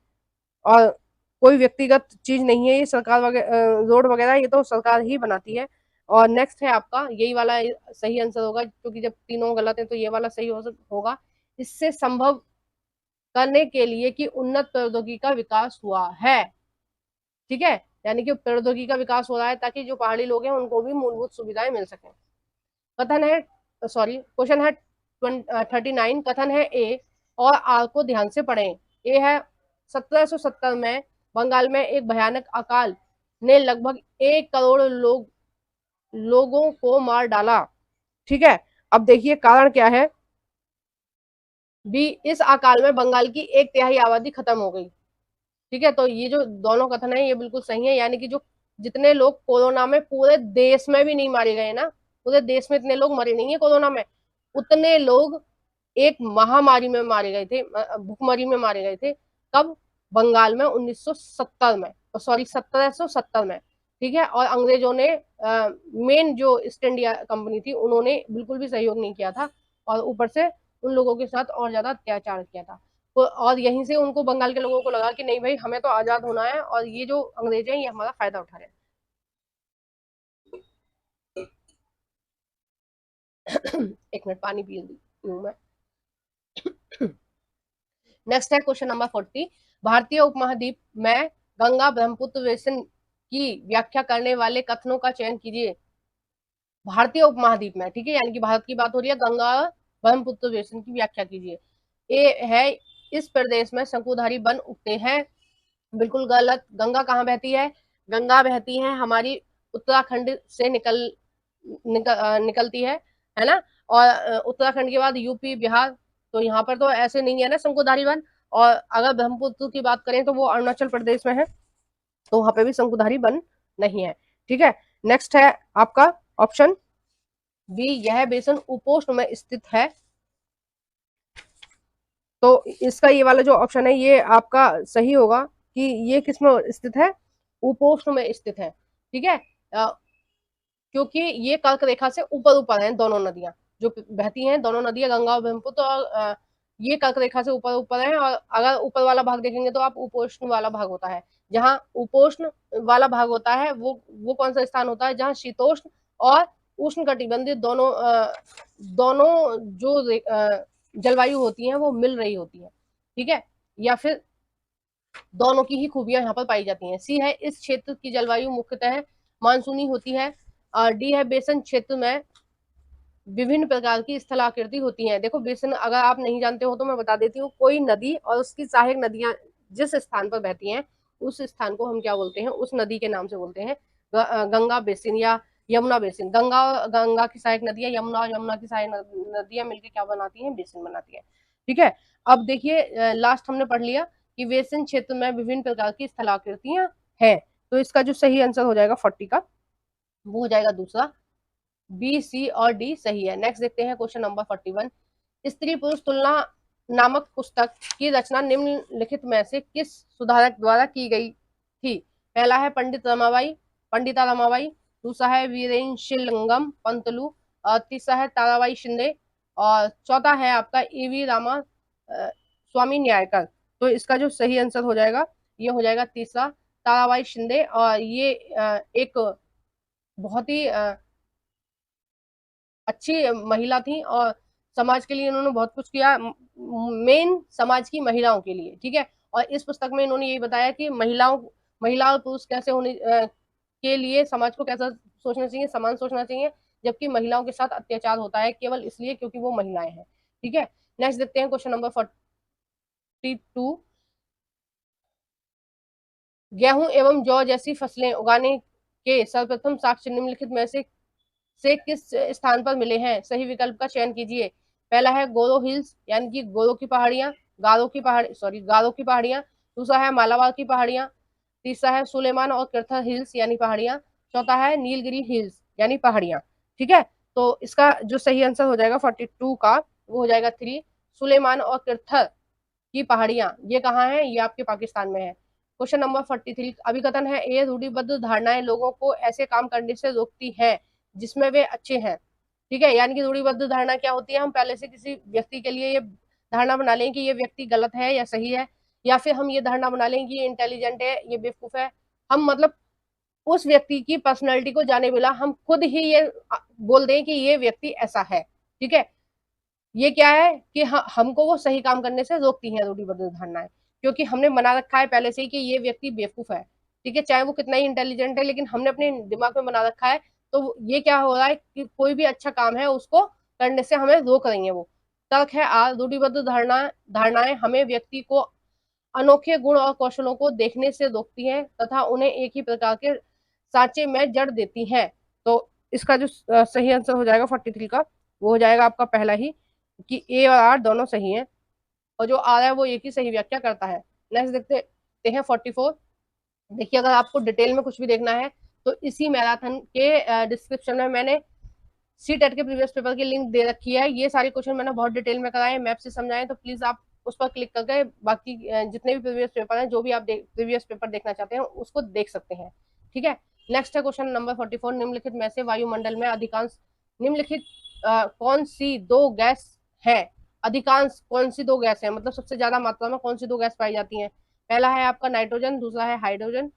और कोई व्यक्तिगत चीज नहीं है ये, सरकार वगैरह रोड वगैरह ये तो सरकार ही बनाती है। और नेक्स्ट है आपका यही वाला सही आंसर होगा, क्योंकि जब तीनों गलत है तो ये वाला सही होगा। इससे संभव करने के लिए कि उन्नत प्रौद्योगिकी का विकास हुआ है। ठीक है, यानी कि प्रौद्योगिकी का विकास हो रहा है ताकि जो पहाड़ी लोग हैं उनको भी मूलभूत सुविधाएं मिल सके। कथन है, सॉरी, क्वेश्चन है 39, कथन है ए और आर को ध्यान से पढ़ें। ए है 1770 में बंगाल में एक भयानक अकाल ने लगभग 1 करोड़ लोगों को मार डाला। ठीक है, अब देखिए कारण क्या है। बी, इस अकाल में बंगाल की 1/3 आबादी खत्म हो गई। ठीक है, तो ये जो दोनों कथन है ये बिल्कुल सही है, यानी कि जो जितने लोग कोरोना में पूरे देश में भी नहीं मारे गए ना, पूरे देश में इतने लोग मरे नहीं है कोरोना में, उतने लोग एक महामारी में मारे गए थे, भुखमरी में मारे गए थे। कब? बंगाल में 1970 में, सॉरी 1770 में। ठीक है, और अंग्रेजों ने मेन जो ईस्ट इंडिया कंपनी थी उन्होंने बिल्कुल भी सहयोग नहीं किया था, और ऊपर से उन लोगों के साथ और ज्यादा अत्याचार किया था। तो और यहीं से उनको बंगाल के लोगों को लगा कि नहीं भाई हमें तो आजाद होना है, और ये जो अंग्रेज हैं ये हमारा फायदा उठा रहे हैं। एक मिनट पानी पी लूं मैं। नेक्स्ट है क्वेश्चन नंबर 40, भारतीय उपमहाद्वीप में गंगा ब्रह्मपुत्र बेसिन की व्याख्या करने वाले कथनों का चयन कीजिए। भारतीय उपमहाद्वीप में, ठीक है, यानी कि भारत की बात हो रही है, गंगा ब्रह्मपुत्र बेसिन की व्याख्या कीजिए। ए है इस प्रदेश में शंकुधारी वन उगते हैं, बिल्कुल गलत। गंगा कहाँ बहती है? गंगा बहती है हमारी उत्तराखंड से निकलती है ना। और उत्तराखंड के बाद यूपी, बिहार, तो यहाँ पर तो ऐसे नहीं है ना शंकुधारी वन। और अगर ब्रह्मपुत्र की बात करें तो वो अरुणाचल प्रदेश में है, तो वहां पे भी शंकुधारी वन नहीं है। ठीक है, नेक्स्ट है आपका ऑप्शन बी, यह बेसन उपोष्ण में स्थित है। तो इसका ये वाला जो ऑप्शन है ये आपका सही होगा कि ये किस में स्थित है, उपोष्ण में स्थित है। ठीक है, क्योंकि ये कर्क रेखा से ऊपर ऊपर हैं दोनों नदियां जो बहती हैं, दोनों नदियां गंगा और ब्रह्मपुत्र, और ये कर्क रेखा से ऊपर ऊपर है। और अगर ऊपर वाला भाग देखेंगे तो आप उपोष्ण वाला भाग होता है, जहाँ उपोष्ण वाला भाग होता है वो कौन सा स्थान होता है, जहाँ शीतोष्ण और उष्ण कटिबंधीय दोनों जो जलवायु होती है वो मिल रही होती है। ठीक है, या फिर दोनों की ही खूबियां यहाँ पर पाई जाती हैं। सी है, इस क्षेत्र की जलवायु मुख्यतः मानसूनी होती है। और डी है, बेसन क्षेत्र में विभिन्न प्रकार की स्थलाकृति होती हैं। देखो बेसन अगर आप नहीं जानते हो तो मैं बता देती हूँ, कोई नदी और उसकी सहायक नदियां जिस स्थान पर बहती हैं उस स्थान को हम क्या बोलते हैं, उस नदी के नाम से बोलते हैं गंगा बेसिन या यमुना बेसिन। गंगा की सहायक नदियां, यमुना और यमुना की सहायक नदियां मिलकर क्या बनाती हैं, बेसिन बनाती है। ठीक है, अब देखिए लास्ट हमने पढ़ लिया कि बेसिन क्षेत्र में विभिन्न प्रकार की स्थलाकृतियां हैं। तो इसका जो सही आंसर हो जाएगा 40 का, वो हो जाएगा दूसरा, बी, सी और डी सही है। नेक्स्ट देखते हैं क्वेश्चन नंबर 41। स्त्री पुरुष तुलना नामक पुस्तक की रचना निम्नलिखित में से किस सुधारक द्वारा की गई थी? पहला है पंडिता रमाबाई, दूसरा है वीरेशलिंगम पंतलू, और तीसरा है ताराबाई शिंदे, और चौथा है आपका ईवी रामा स्वामी न्यायकर। तो इसका जो सही आंसर हो जाएगा ये हो जाएगा तीसरा, ताराबाई शिंदे। और ये एक बहुत ही अच्छी महिला थी और समाज के लिए इन्होंने बहुत कुछ किया, मेन समाज की महिलाओं के लिए। ठीक है, और इस पुस्तक में इन्होंने यही बताया कि महिला और पुरुष कैसे होने के लिए समाज को कैसा सोचना चाहिए, समान सोचना चाहिए, जबकि महिलाओं के साथ अत्याचार होता है केवल इसलिए क्योंकि वो महिलाएं हैं। ठीक है, नेक्स्ट देखते हैं क्वेश्चन नंबर 42। गेहूं एवं जौ जैसी फसलें उगाने के सर्वप्रथम साक्ष्य निम्नलिखित में से किस स्थान पर मिले हैं? सही विकल्प का चयन कीजिए। पहला है गोरो हिल्स यानी कि गोरो की पहाड़ियां, गारो की पहाड़ियां। दूसरा है मालाबार की पहाड़ियां। तीसरा है सुलेमान और किर्थर हिल्स यानी पहाड़ियां। चौथा है नीलगिरी हिल्स यानी पहाड़ियां। ठीक है, तो इसका जो सही आंसर हो जाएगा 42 का, वो हो जाएगा 3, सुलेमान और किर्थर की पहाड़ियां। ये कहाँ है, ये आपके पाकिस्तान में है। क्वेश्चन नंबर 43, अभिकथन है ए, रूढ़िबद्ध धारणाएं लोगों को ऐसे काम करने से रोकती है जिसमें वे अच्छे हैं। ठीक है, यानी कि रूढ़िबद्ध धारणा क्या होती है, हम पहले से किसी व्यक्ति के लिए ये धारणा बना लें कि ये व्यक्ति गलत है या सही है, या फिर हम ये धारणा बना लें कि ये इंटेलिजेंट है, ये बेवकूफ है। हम मतलब उस व्यक्ति की पर्सनैलिटी को जाने बिना हम खुद ही ये बोल दें कि ये व्यक्ति ऐसा है। ठीक है, ये क्या है कि हमको वो सही काम करने से रोकती है रूढ़िबद्ध धारणाएं, क्योंकि हमने बना रखा है पहले से ही कि ये व्यक्ति बेवकूफ है। ठीक है, चाहे वो कितना ही इंटेलिजेंट है, लेकिन हमने अपने दिमाग में बना रखा है। तो ये क्या हो रहा है कि कोई भी अच्छा काम है उसको करने से हमें रोक रही है वो। तर्क है आ, रूढ़िबद्ध धारणाएं हमें व्यक्ति को अनोखे गुण और कौशलों को देखने से रोकती हैं तथा उन्हें एक ही प्रकार के सांचे में जड़ देती हैं। तो इसका जो सही आंसर हो जाएगा 43 का, वो हो जाएगा आपका पहला ही, कि ए और आर दोनों सही हैं, और जो आर है वो एक ही सही व्याख्या करता है। नेक्स्ट देखते हैं 44। देखिए, अगर आपको डिटेल में कुछ भी देखना है तो इसी मैराथन के डिस्क्रिप्शन में मैंने सी टेट के प्रीवियस पेपर की लिंक दे रखी है। ये सारे क्वेश्चन मैंने बहुत डिटेल में कराए, मैप से समझाए, तो प्लीज आप उस पर क्लिक करके बाकी जितने भी प्रीवियस पेपर हैं, जो भी आप प्रीवियस पेपर देखना चाहते हैं उसको देख सकते हैं। ठीक है, नेक्स्ट है क्वेश्चन नंबर 44। निम्नलिखित में से वायुमंडल में अधिकांश निम्नलिखित कौन सी दो गैस है? अधिकांश कौन सी दो गैस है, मतलब सबसे ज्यादा मात्रा में कौन सी दो गैस पाई जाती है? पहला है आपका नाइट्रोजन, दूसरा है hydrogen.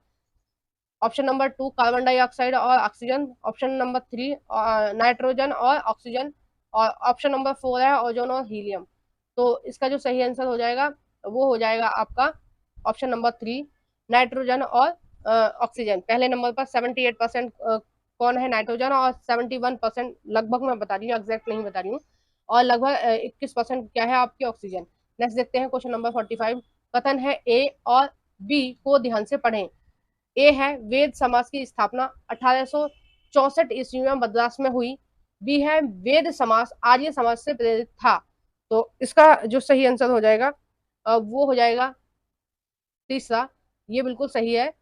Option number 2 carbon dioxide और ऑक्सीजन। ऑप्शन नंबर 3 नाइट्रोजन और ऑक्सीजन। और ऑप्शन नंबर 4 है ओजोन और हीलियम। तो इसका जो सही आंसर हो जाएगा वो हो जाएगा आपका ऑप्शन नंबर 3, नाइट्रोजन और ऑक्सीजन। पहले नंबर पर 78% कौन है, नाइट्रोजन, और 71% लगभग, मैं बता रही हूँ एग्जैक्ट नहीं बता रही हूँ, और लगभग 21% क्या है आपकी ऑक्सीजन। नेक्स्ट देखते हैं क्वेश्चन नंबर 45। कथन है ए और बी को ध्यान से पढ़ें। ए है, वेद समाज की स्थापना 1864 ईस्वी में मद्रास में हुई। बी है, वेद समाज आर्य समाज से प्रेरित था। तो इसका जो सही आंसर हो जाएगा वो हो जाएगा तीसरा, ये बिल्कुल सही है।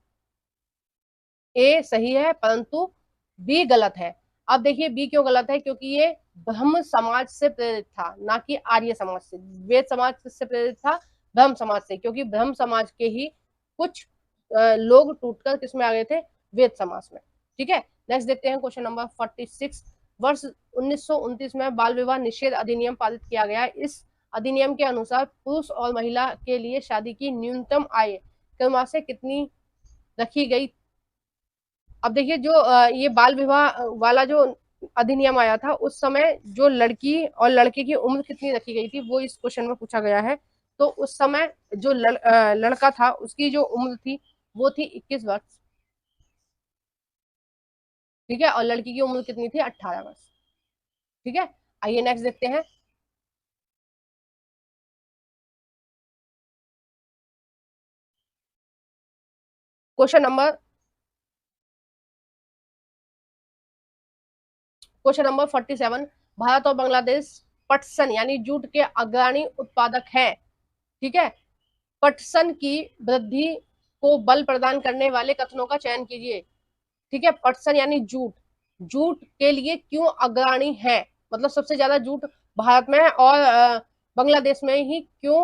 ए सही है परंतु बी गलत है। अब देखिए बी क्यों गलत है, क्योंकि ये ब्रह्म समाज से प्रेरित था, ना कि आर्य समाज से। वेद समाज से प्रेरित था, ब्रह्म समाज से, क्योंकि ब्रह्म समाज के ही कुछ लोग टूटकर किसमें आ गए थे, वेद समाज में। ठीक है, नेक्स्ट देखते हैं क्वेश्चन नंबर 46। वर्ष 1929 में बाल विवाह निषेध अधिनियम पारित किया गया। इस अधिनियम के अनुसार पुरुष और महिला के लिए शादी की न्यूनतम आय क्रमशः कितनी रखी गई। अब देखिए जो ये बाल विवाह वाला जो अधिनियम आया था, उस समय जो लड़की और लड़के की उम्र कितनी रखी गई थी, वो इस क्वेश्चन में पूछा गया है। तो उस समय जो लड़का था, उसकी जो उम्र थी वो थी 21 वर्ष। ठीक है, और लड़की की उम्र कितनी थी, 18 वर्ष। ठीक है, आइए नेक्स्ट देखते हैं। Question number 47। भारत और बांग्लादेश पटसन यानी जूट के अग्रणी उत्पादक हैं। ठीक है, पटसन की वृद्धि को बल प्रदान करने वाले कथनों का चयन कीजिए। ठीक है, पटसन यानी जूट, जूट के लिए क्यों अग्रणी है, मतलब सबसे ज्यादा जूट भारत में और बांग्लादेश में ही क्यों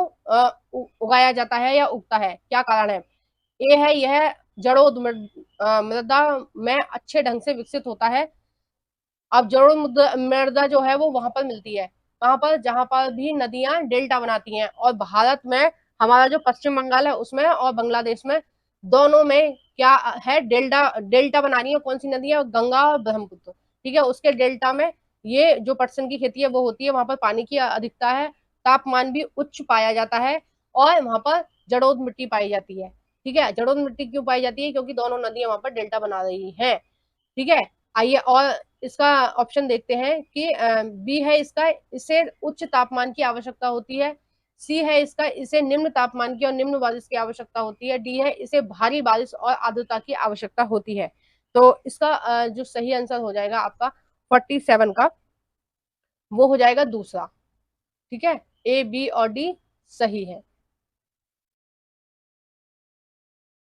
उगाया जाता है या उगता है, क्या कारण है। ए है, यह जड़ोद मृदा में अच्छे ढंग से विकसित होता है। अब जड़ोद मृदा जो है वो वहां पर मिलती है, वहां पर जहां पर भी नदियां डेल्टा बनाती हैं, और भारत में हमारा जो पश्चिम बंगाल है उसमें और बांग्लादेश में दोनों में क्या है, डेल्टा डेल्टा बना रही है। कौन सी नदी है, गंगा और ब्रह्मपुत्र। ठीक है, उसके डेल्टा में ये जो पटसन की खेती है वो होती है। वहां पर पानी की अधिकता है, तापमान भी उच्च पाया जाता है, और वहां पर जड़ोद मिट्टी पाई जाती है। ठीक है, जड़ोद मिट्टी क्यों पाई जाती है, क्योंकि दोनों नदियां वहां पर डेल्टा बना रही हैं। ठीक है, आइए और इसका ऑप्शन देखते हैं कि बी है इसका, इसे उच्च तापमान की आवश्यकता होती है। सी है इसका, इसे निम्न तापमान की और निम्न बारिश की आवश्यकता होती है। डी है, इसे भारी बारिश और आर्द्रता की आवश्यकता होती है। तो इसका जो सही आंसर हो जाएगा आपका 47 का, वो हो जाएगा दूसरा। ठीक है, ए बी और डी सही है।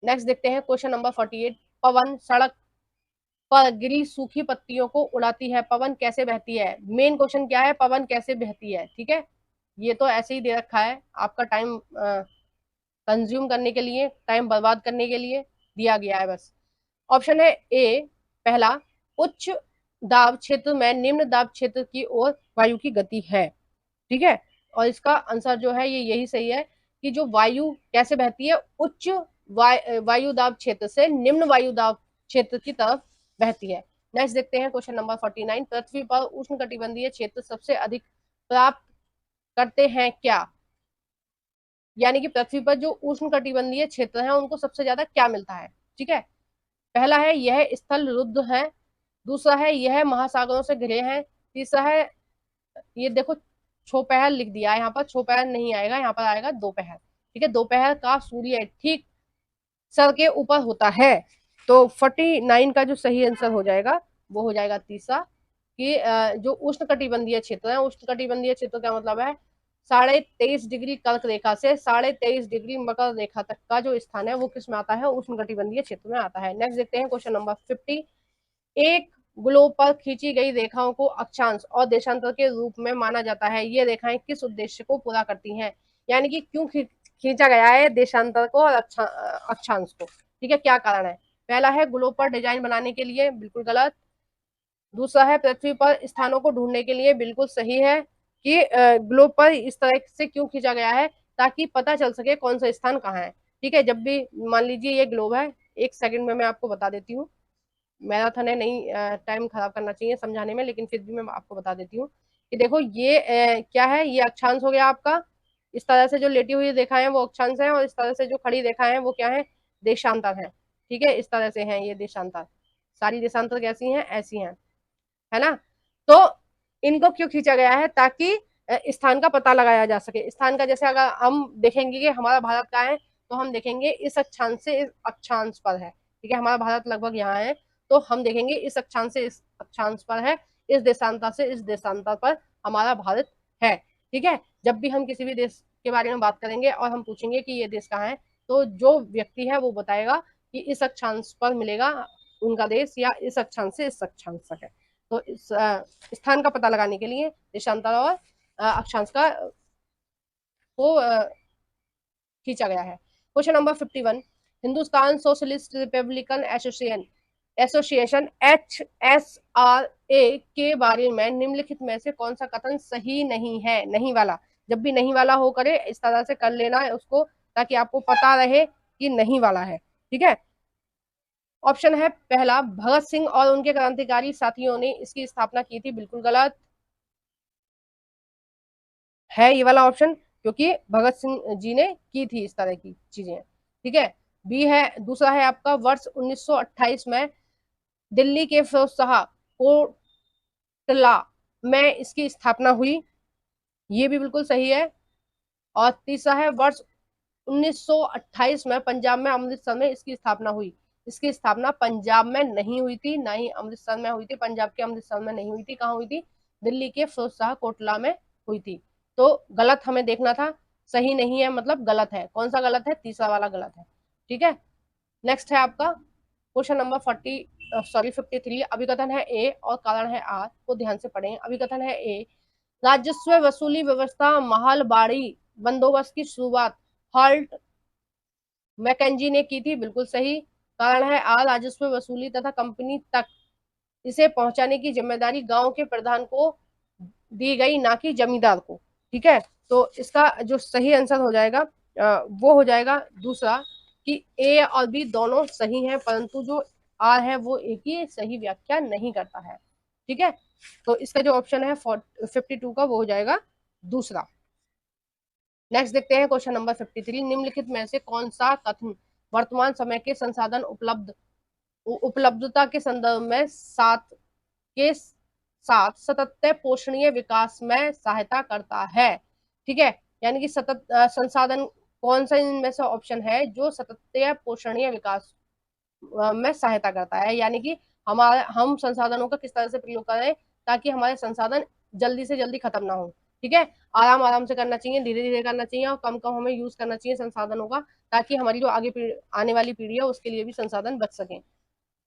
नेक्स्ट देखते हैं क्वेश्चन नंबर 48। पवन सड़क पर गिरी सूखी पत्तियों को उड़ाती है, पवन कैसे बहती है। मेन क्वेश्चन क्या है, पवन कैसे बहती है। ठीक है, ये तो ऐसे ही दे रखा है, आपका टाइम कंज्यूम करने के लिए, टाइम बर्बाद करने के लिए दिया गया है बस। ऑप्शन है ए पहला, उच्च दाब क्षेत्र में निम्न दाब क्षेत्र की ओर वायु की गति है। ठीक है, और इसका आंसर जो है ये यही सही है कि जो वायु कैसे बहती है, उच्च वायु दाब क्षेत्र से निम्न वायु दाब क्षेत्र की तरफ बहती है। नेक्स्ट देखते हैं क्वेश्चन नंबर 49। पृथ्वी पर उष्ण कटिबंधीय क्षेत्र सबसे अधिक प्राप्त करते हैं क्या, यानी कि पृथ्वी पर जो उष्ण कटिबंधीय क्षेत्र है उनको सबसे ज्यादा क्या मिलता है। ठीक है, पहला है यह स्थल रुद्ध है, दूसरा है यह महासागरों से घिरे हैं, तीसरा है, ये देखो छोपहर लिख दिया है यहाँ पर, छोपहर नहीं आएगा, यहाँ पर आएगा दोपहर। ठीक है, दोपहर का सूर्य ठीक सर के ऊपर होता है। तो 49 का जो सही आंसर हो जाएगा वो हो जाएगा तीसरा, कि जो उष्ण कटिबंधीय क्षेत्र है, उष्ण कटिबंधीय क्षेत्र का मतलब है 23.5 डिग्री कर्क रेखा से 23.5 डिग्री मकर रेखा तक का जो स्थान है वो किस में आता है, उष्ण कटिबंधीय क्षेत्र में आता है। नेक्स्ट देखते हैं क्वेश्चन नंबर 50। एक ग्लोब पर खींची गई रेखाओं को अक्षांश और देशांतर के रूप में माना जाता है, ये रेखाएं किस उद्देश्य को पूरा करती हैं, यानी कि क्यों खींचा गया है देशांतर को और अक्षांश को। ठीक है, क्या कारण है। पहला है ग्लोब पर डिजाइन बनाने के लिए, बिल्कुल गलत। दूसरा है पृथ्वी पर स्थानों को ढूंढने के लिए, बिल्कुल सही है, कि ग्लोब पर इस तरह से क्यों खींचा गया है, ताकि पता चल सके कौन सा स्थान कहाँ है। ठीक है, जब भी मान लीजिए ये ग्लोब है, एक सेकंड में मैं आपको बता देती हूँ, मैराथन है, नहीं टाइम खराब करना चाहिए समझाने में, लेकिन फिर भी मैं आपको बता देती हूँ कि देखो ये क्या है, ये अक्षांश हो गया आपका। इस तरह से जो लेटी हुई रेखाएं हैं वो अक्षांश है, और इस तरह से जो खड़ी रेखाएं हैं वो क्या है, देशांतर है। ठीक है, इस तरह से हैं ये देशांतर, सारी देशांतर कैसी हैं, ऐसी हैं, है ना। तो इनको क्यों खींचा गया है, ताकि स्थान का पता लगाया जा सके। स्थान का जैसे अगर हम देखेंगे कि हमारा भारत का है, तो हम देखेंगे इस अक्षांश से इस अक्षांश पर है। ठीक है, हमारा भारत लगभग यहाँ है, तो हम देखेंगे इस अक्षांश से इस अक्षांश पर है, इस देशांतर से इस देशांतर पर हमारा भारत है। ठीक है, जब भी हम किसी भी देश के बारे में बात करेंगे और हम पूछेंगे कि ये देश कहाँ है, तो जो व्यक्ति है वो बताएगा कि इस अक्षांश पर मिलेगा उनका देश, या इस अक्षांश से इस अक्षांश तक है। तो इस स्थान का पता लगाने के लिए देशांतर और अक्षांश का को खींचा गया है। Question number 51, Hindustan socialist Republican association HSRA के बारे में निम्नलिखित में से कौन सा कथन सही नहीं है? नहीं वाला, जब भी नहीं वाला हो करे इस तरह से कर लेना है उसको, ताकि आपको पता रहे कि नहीं वाला है। ठीक है, ऑप्शन है पहला, भगत सिंह और उनके क्रांतिकारी साथियों ने इसकी स्थापना की थी। बिल्कुल गलत है ये वाला ऑप्शन, क्योंकि भगत सिंह जी ने की थी इस तरह की चीजें। ठीक है, बी है, दूसरा है आपका, वर्ष 1928 में दिल्ली के फिरोज शाह कोटला में इसकी स्थापना हुई, ये भी बिल्कुल सही है। और तीसरा है, वर्ष 1928 में पंजाब में अमृतसर में इसकी स्थापना हुई। इसकी स्थापना पंजाब में नहीं हुई थी, ना ही अमृतसर में हुई थी। पंजाब के अमृतसर में नहीं हुई थी, कहाँ हुई थी? दिल्ली के फिरोज शाह कोटला में हुई थी। तो गलत हमें देखना था, सही नहीं है मतलब गलत है। कौन सा गलत है? तीसरा वाला गलत है। ठीक है, नेक्स्ट है आपका क्वेश्चन नंबर 53। अभिकथन है ए और कारण है आर, को ध्यान से पढ़ें। अभिकथन है ए, राजस्व वसूली व्यवस्था महलबाड़ी बंदोबस्त की शुरुआत हॉल्ट मैकेंजी ने की थी। बिल्कुल सही। कारण है आर, राजस्व वसूली तथा कंपनी तक इसे पहुंचाने की जिम्मेदारी गांव के प्रधान को दी गई, ना कि जमींदार को। ठीक है, तो इसका जो सही आंसर हो जाएगा वो हो जाएगा दूसरा, कि ए और बी दोनों सही हैं, परंतु जो आर है वो एक ही सही व्याख्या नहीं करता है। ठीक है, तो इसका जो ऑप्शन है 52 का, वो हो जाएगा दूसरा। नेक्स्ट देखते हैं क्वेश्चन नंबर 53, निम्नलिखित में से कौन सा कथन वर्तमान समय के संसाधन उपलब्धता के संदर्भ में के साथ सतत पोषणीय विकास में सहायता करता है? ठीक है, यानी कि सतत संसाधन कौन सा इनमें से ऑप्शन है जो सतत पोषणीय विकास में सहायता करता है? यानी कि हम संसाधनों का किस तरह से प्रयोग करें ताकि हमारे संसाधन जल्दी से जल्दी खत्म ना हो। ठीक है, आराम आराम से करना चाहिए, धीरे धीरे करना चाहिए, और कम कम हमें यूज करना चाहिए संसाधनों का, ताकि हमारी जो आगे आने वाली पीढ़ी है उसके लिए भी संसाधन बच सके।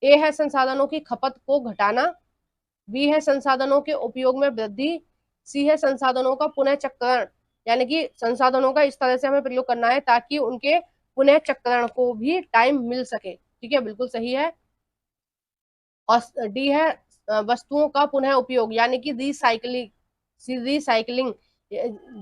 ए है संसाधनों की खपत को घटाना, बी है संसाधनों के उपयोग में वृद्धि, सी है संसाधनों का पुनः चक्रण, यानी कि संसाधनों का इस तरह से हमें प्रयोग करना है ताकि उनके पुनः चक्रण को भी टाइम मिल सके। ठीक है, बिल्कुल सही है। और डी है वस्तुओं का पुनः उपयोग, यानी कि रिसाइकलिंग।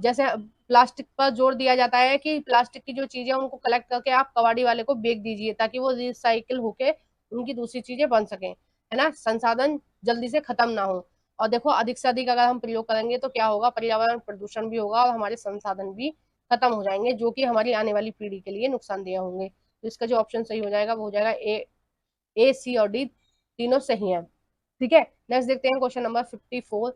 जैसे प्लास्टिक पर जोर दिया जाता है कि प्लास्टिक की जो चीजें उनको कलेक्ट करके आप कबाड़ी वाले को बेच दीजिए, ताकि वो रिसाइकिल होके उनकी दूसरी चीजें बन सके, है ना, संसाधन जल्दी से खत्म ना हो। और देखो, अधिक से अधिक अगर हम प्रयोग करेंगे तो क्या होगा? पर्यावरण प्रदूषण भी होगा और हमारे संसाधन भी खत्म हो जाएंगे, जो कि हमारी आने वाली पीढ़ी के लिए नुकसानदेह होंगे। तो इसका जो ऑप्शन सही हो जाएगा वो हो जाएगा ए, सी और डी, तीनों सही है। ठीक है, नेक्स्ट देखते हैं क्वेश्चन नंबर 54,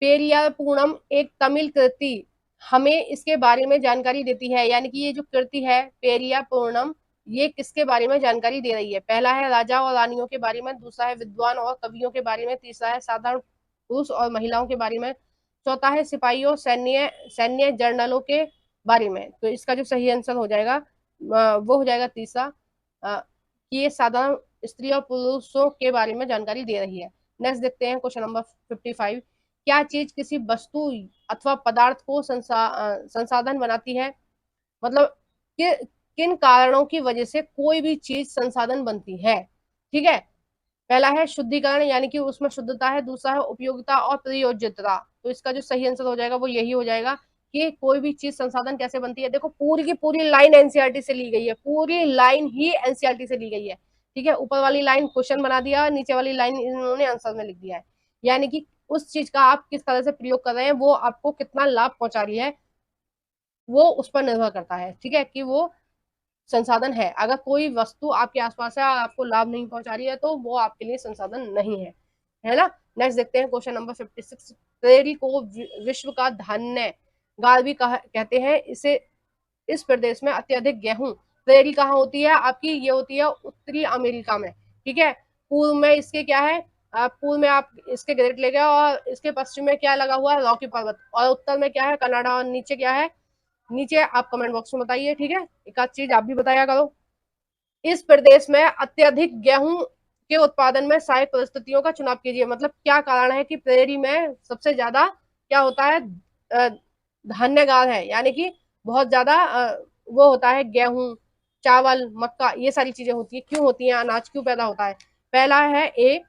पेरियार पूर्णम एक तमिल कृति हमें इसके बारे में जानकारी देती है। यानी कि ये जो कृति है पेरिया पूर्णम, ये किसके बारे में जानकारी दे रही है? पहला है राजा और रानियों के बारे में, दूसरा है विद्वान और कवियों के बारे में, तीसरा है साधारण पुरुष और महिलाओं के बारे में, चौथा है सिपाहियों सैन्य सैन्य जर्नलों के बारे में। तो इसका जो सही आंसर हो जाएगा वो हो जाएगा तीसरा, कि ये साधारण स्त्री और पुरुषों के बारे में जानकारी दे रही है। नेक्स्ट देखते हैं क्वेश्चन नंबर 55, क्या चीज किसी वस्तु अथवा पदार्थ को संसाधन बनाती है? मतलब कि किन कारणों की वजह से कोई भी चीज संसाधन बनती है? ठीक है, पहला है शुद्धिकरण, यानी कि उसमें शुद्धता है, दूसरा है उपयोगिता और प्रयोज्यता। तो इसका जो सही आंसर हो जाएगा वो यही हो जाएगा कि कोई भी चीज संसाधन कैसे बनती है। देखो, पूरी की पूरी लाइन एनसीईआरटी से ली गई है, पूरी लाइन ही एनसीईआरटी से ली गई है। ठीक है, ऊपर वाली लाइन क्वेश्चन बना दिया, नीचे वाली लाइन इन्होंने आंसर में लिख दिया है। यानी कि उस चीज का आप किस तरह से प्रयोग कर रहे हैं, वो आपको कितना लाभ पहुंचा रही है, वो उस पर निर्भर करता है। ठीक है, कि वो संसाधन है। अगर कोई वस्तु आपके आसपास है और आपको लाभ नहीं पहुंचा रही है तो वो आपके लिए संसाधन नहीं है ना। नेक्स्ट देखते हैं क्वेश्चन नंबर 56, प्रेरी को विश्व का धान्य गार भी कहते हैं। इसे इस प्रदेश में अत्यधिक गेहूं, प्रेरी कहाँ होती है आपकी? ये होती है उत्तरी अमेरिका में। ठीक है, पूर्व में इसके क्या है? पूर्व में आप इसके ग्रेट ले गए, और इसके पश्चिम में क्या लगा हुआ है? रॉकी पर्वत। और उत्तर में क्या है? कनाडा। और नीचे क्या है? नीचे आप कमेंट बॉक्स में बताइए। ठीक है, एक आध चीज आप भी बताया करो। इस प्रदेश में अत्यधिक गेहूं के उत्पादन में सहायक परिस्थितियों का चुनाव कीजिए। मतलब क्या कारण है कि प्रेरी में सबसे ज्यादा क्या होता है, धान्यगार है, यानी कि बहुत ज्यादा वो होता है, गेहूं, चावल, मक्का, ये सारी चीजें होती है। क्यों होती है, अनाज क्यों पैदा होता है? पहला है ए,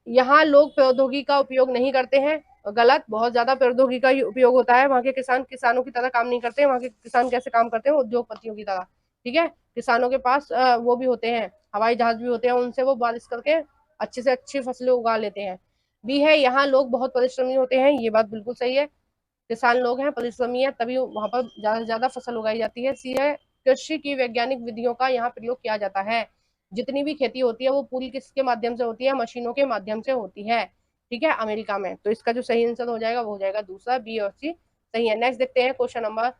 यहाँ लोग प्रौद्योगिकी का उपयोग नहीं करते हैं। गलत, बहुत ज्यादा प्रौद्योगिकी का उपयोग होता है। वहां के किसान किसानों की तरह काम नहीं करते। वहां के किसान कैसे काम करते हैं, उद्योगपतियों की तरह। ठीक है, किसानों के पास वो भी होते हैं, हवाई जहाज भी होते हैं, उनसे वो बारिश करके अच्छे से अच्छी फसलें उगा लेते हैं। बी है, यहाँ लोग बहुत परिश्रमी होते हैं। ये बात बिल्कुल सही है, किसान लोग हैं, परिश्रमी है, तभी वहां पर ज्यादा से ज्यादा फसल उगाई जाती है। सी है, कृषि की वैज्ञानिक विधियों का यहाँ प्रयोग किया जाता है। जितनी भी खेती होती है वो पूरी किसके माध्यम से होती है, मशीनों के माध्यम से होती है। ठीक है, अमेरिका में। तो इसका जो सही आंसर हो जाएगा वो हो जाएगा दूसरा, बी और सी सही है। नेक्स्ट देखते हैं क्वेश्चन नंबर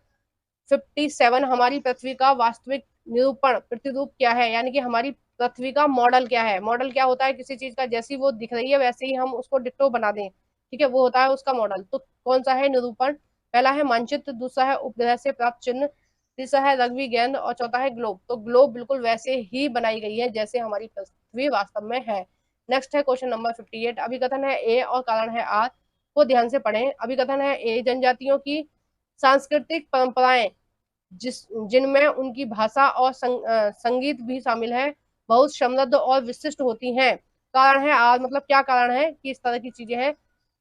57। हमारी पृथ्वी का वास्तविक निरूपण प्रतिरूप क्या है, यानी कि हमारी पृथ्वी का मॉडल क्या है। मॉडल क्या होता है, किसी चीज का जैसी वो दिख रही है वैसे ही हम उसको डिट्टो बना दें। ठीक है, वो होता है उसका मॉडल। तो कौन सा है निरूपण? पहला है मानचित्र, दूसरा है उपग्रह से प्राप्त चिन्ह, तीसरा है रग्बी गेंद और चौथा है ग्लोब। तो ग्लोब बिल्कुल वैसे ही बनाई गई है जैसे हमारी पृथ्वी वास्तव में है। नेक्स्ट है क्वेश्चन नंबर 58। अभिकथन है ए और कारण है आर, को ध्यान से पढ़ें। अभिकथन है ए, जनजातियों की सांस्कृतिक परंपराएं जिनमें उनकी भाषा और संगीत भी शामिल है, बहुत समृद्ध और विशिष्ट होती हैं। कारण है आर, मतलब क्या कारण है कि इस तरह की चीजें हैं।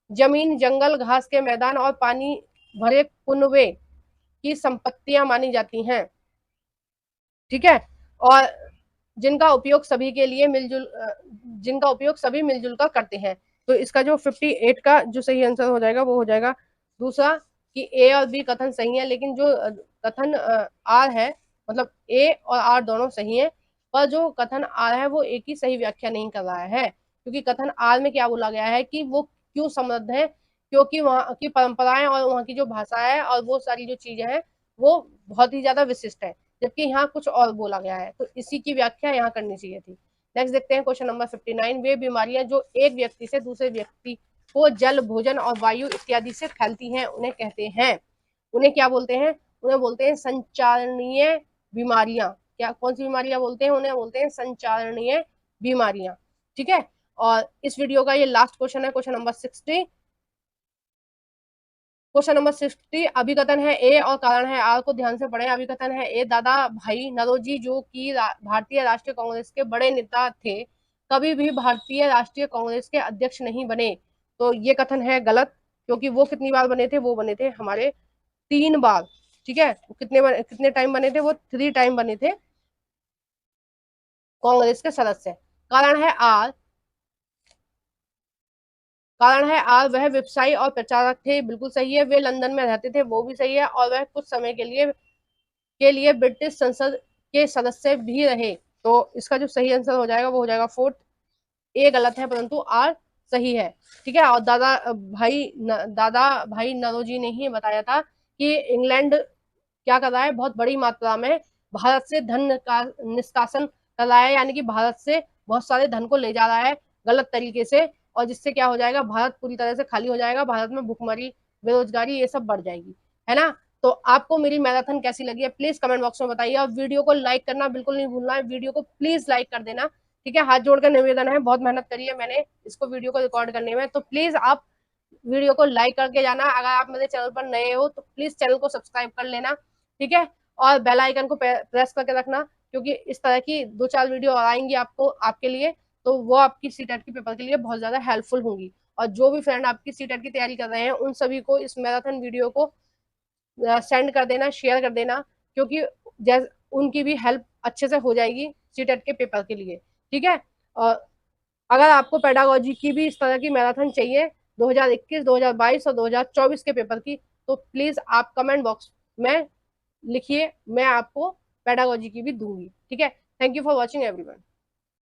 जमीन, जंगल, घास के मैदान और पानी भरे कुनबे की संपत्तियां मानी जाती हैं। ठीक है, और जिनका उपयोग सभी के लिए जिनका उपयोग सभी मिलजुल कर करते हैं। तो इसका जो 58 का जो सही आंसर हो जाएगा वो हो जाएगा दूसरा, कि ए और बी कथन सही है, लेकिन जो कथन आर है, मतलब ए और आर दोनों सही है, पर जो कथन आर है वो एक ही सही व्याख्या नहीं कर रहा है। क्योंकि कथन आर में क्या बोला गया है कि वो क्यों समृद्ध है, क्योंकि वहाँ की परंपराएं और वहाँ की जो भाषा है और वो सारी जो चीजें हैं वो बहुत ही ज्यादा विशिष्ट है, जबकि यहाँ कुछ और बोला गया है। तो इसी की व्याख्या यहाँ करनी चाहिए थी। नेक्स्ट देखते हैं क्वेश्चन नंबर 59। वे बीमारियां जो एक व्यक्ति से दूसरे व्यक्ति को जल, भोजन और वायु इत्यादि से फैलती हैं उन्हें कहते हैं, उन्हें क्या बोलते हैं? उन्हें बोलते हैं संचारणीय बीमारियां। क्या, कौन सी बीमारियां बोलते हैं? उन्हें बोलते हैं संचारणीय बीमारियां। ठीक है, और इस वीडियो का ये लास्ट क्वेश्चन है, क्वेश्चन नंबर 60। Question number 60। अभिकथन है ए और कारण है आर, को ध्यान से पढ़ें। अभिकथन है ए, दादा भाई नौरोजी जो कि भारतीय राष्ट्रीय कांग्रेस के बड़े नेता थे, कभी भी भारतीय राष्ट्रीय कांग्रेस के अध्यक्ष नहीं बने। तो ये कथन है गलत, क्योंकि वो कितनी बार बने थे? वो बने थे हमारे 3 बार। ठीक है, कितने टाइम बने थे? वो 3 टाइम बने थे कांग्रेस के सदस्य। कारण है आर, कारण है आर, वह व्यवसायी और प्रचारक थे, बिल्कुल सही है। वे लंदन में रहते थे, वो भी सही है। और वह कुछ समय के लिए ब्रिटिश संसद के सदस्य भी रहे। तो इसका जो सही आंसर हो जाएगा वो हो जाएगा फोर्थ। ए गलत है परंतु आर सही है। ठीक है, और दादा भाई नौरोजी ने ही बताया था कि इंग्लैंड क्या कर रहा है, बहुत बड़ी मात्रा में भारत से धन का निष्कासन कर रहा है, यानी कि भारत से बहुत सारे धन को ले जा रहा है गलत तरीके से, और जिससे क्या हो जाएगा, भारत पूरी तरह से खाली हो जाएगा, भारत में भुखमरी, बेरोजगारी ये सब बढ़ जाएगी, है ना। तो आपको मेरी मैराथन कैसी लगी है प्लीज कमेंट बॉक्स में बताइए, और वीडियो को लाइक करना बिल्कुल नहीं भूलना है, वीडियो को प्लीज लाइक कर देना। ठीक है, हाथ जोड़कर निवेदन है, बहुत मेहनत करी है मैंने इसको वीडियो को रिकॉर्ड करने में, तो प्लीज आप वीडियो को लाइक करके जाना। अगर आप मेरे चैनल पर नए हो तो प्लीज चैनल को सब्सक्राइब कर लेना। ठीक है, और बेल आइकन को प्रेस करके रखना, क्योंकि इस तरह की 2-4 वीडियो आएंगी आपको, आपके लिए, तो वो आपकी सीटेट के पेपर के लिए बहुत ज्यादा हेल्पफुल होंगी। और जो भी फ्रेंड आपकी सीटेट की तैयारी कर रहे हैं उन सभी को इस मैराथन वीडियो को सेंड कर देना, शेयर कर देना, क्योंकि उनकी भी हेल्प अच्छे से हो जाएगी सीटेट के पेपर के लिए। ठीक है, और अगर आपको पेडागोजी की भी इस तरह की मैराथन चाहिए 2021, 2022 और 2024 के पेपर की, तो प्लीज आप कमेंट बॉक्स में लिखिए, मैं आपको पेडागोजी की भी दूंगी। ठीक है, thank you for watching everyone.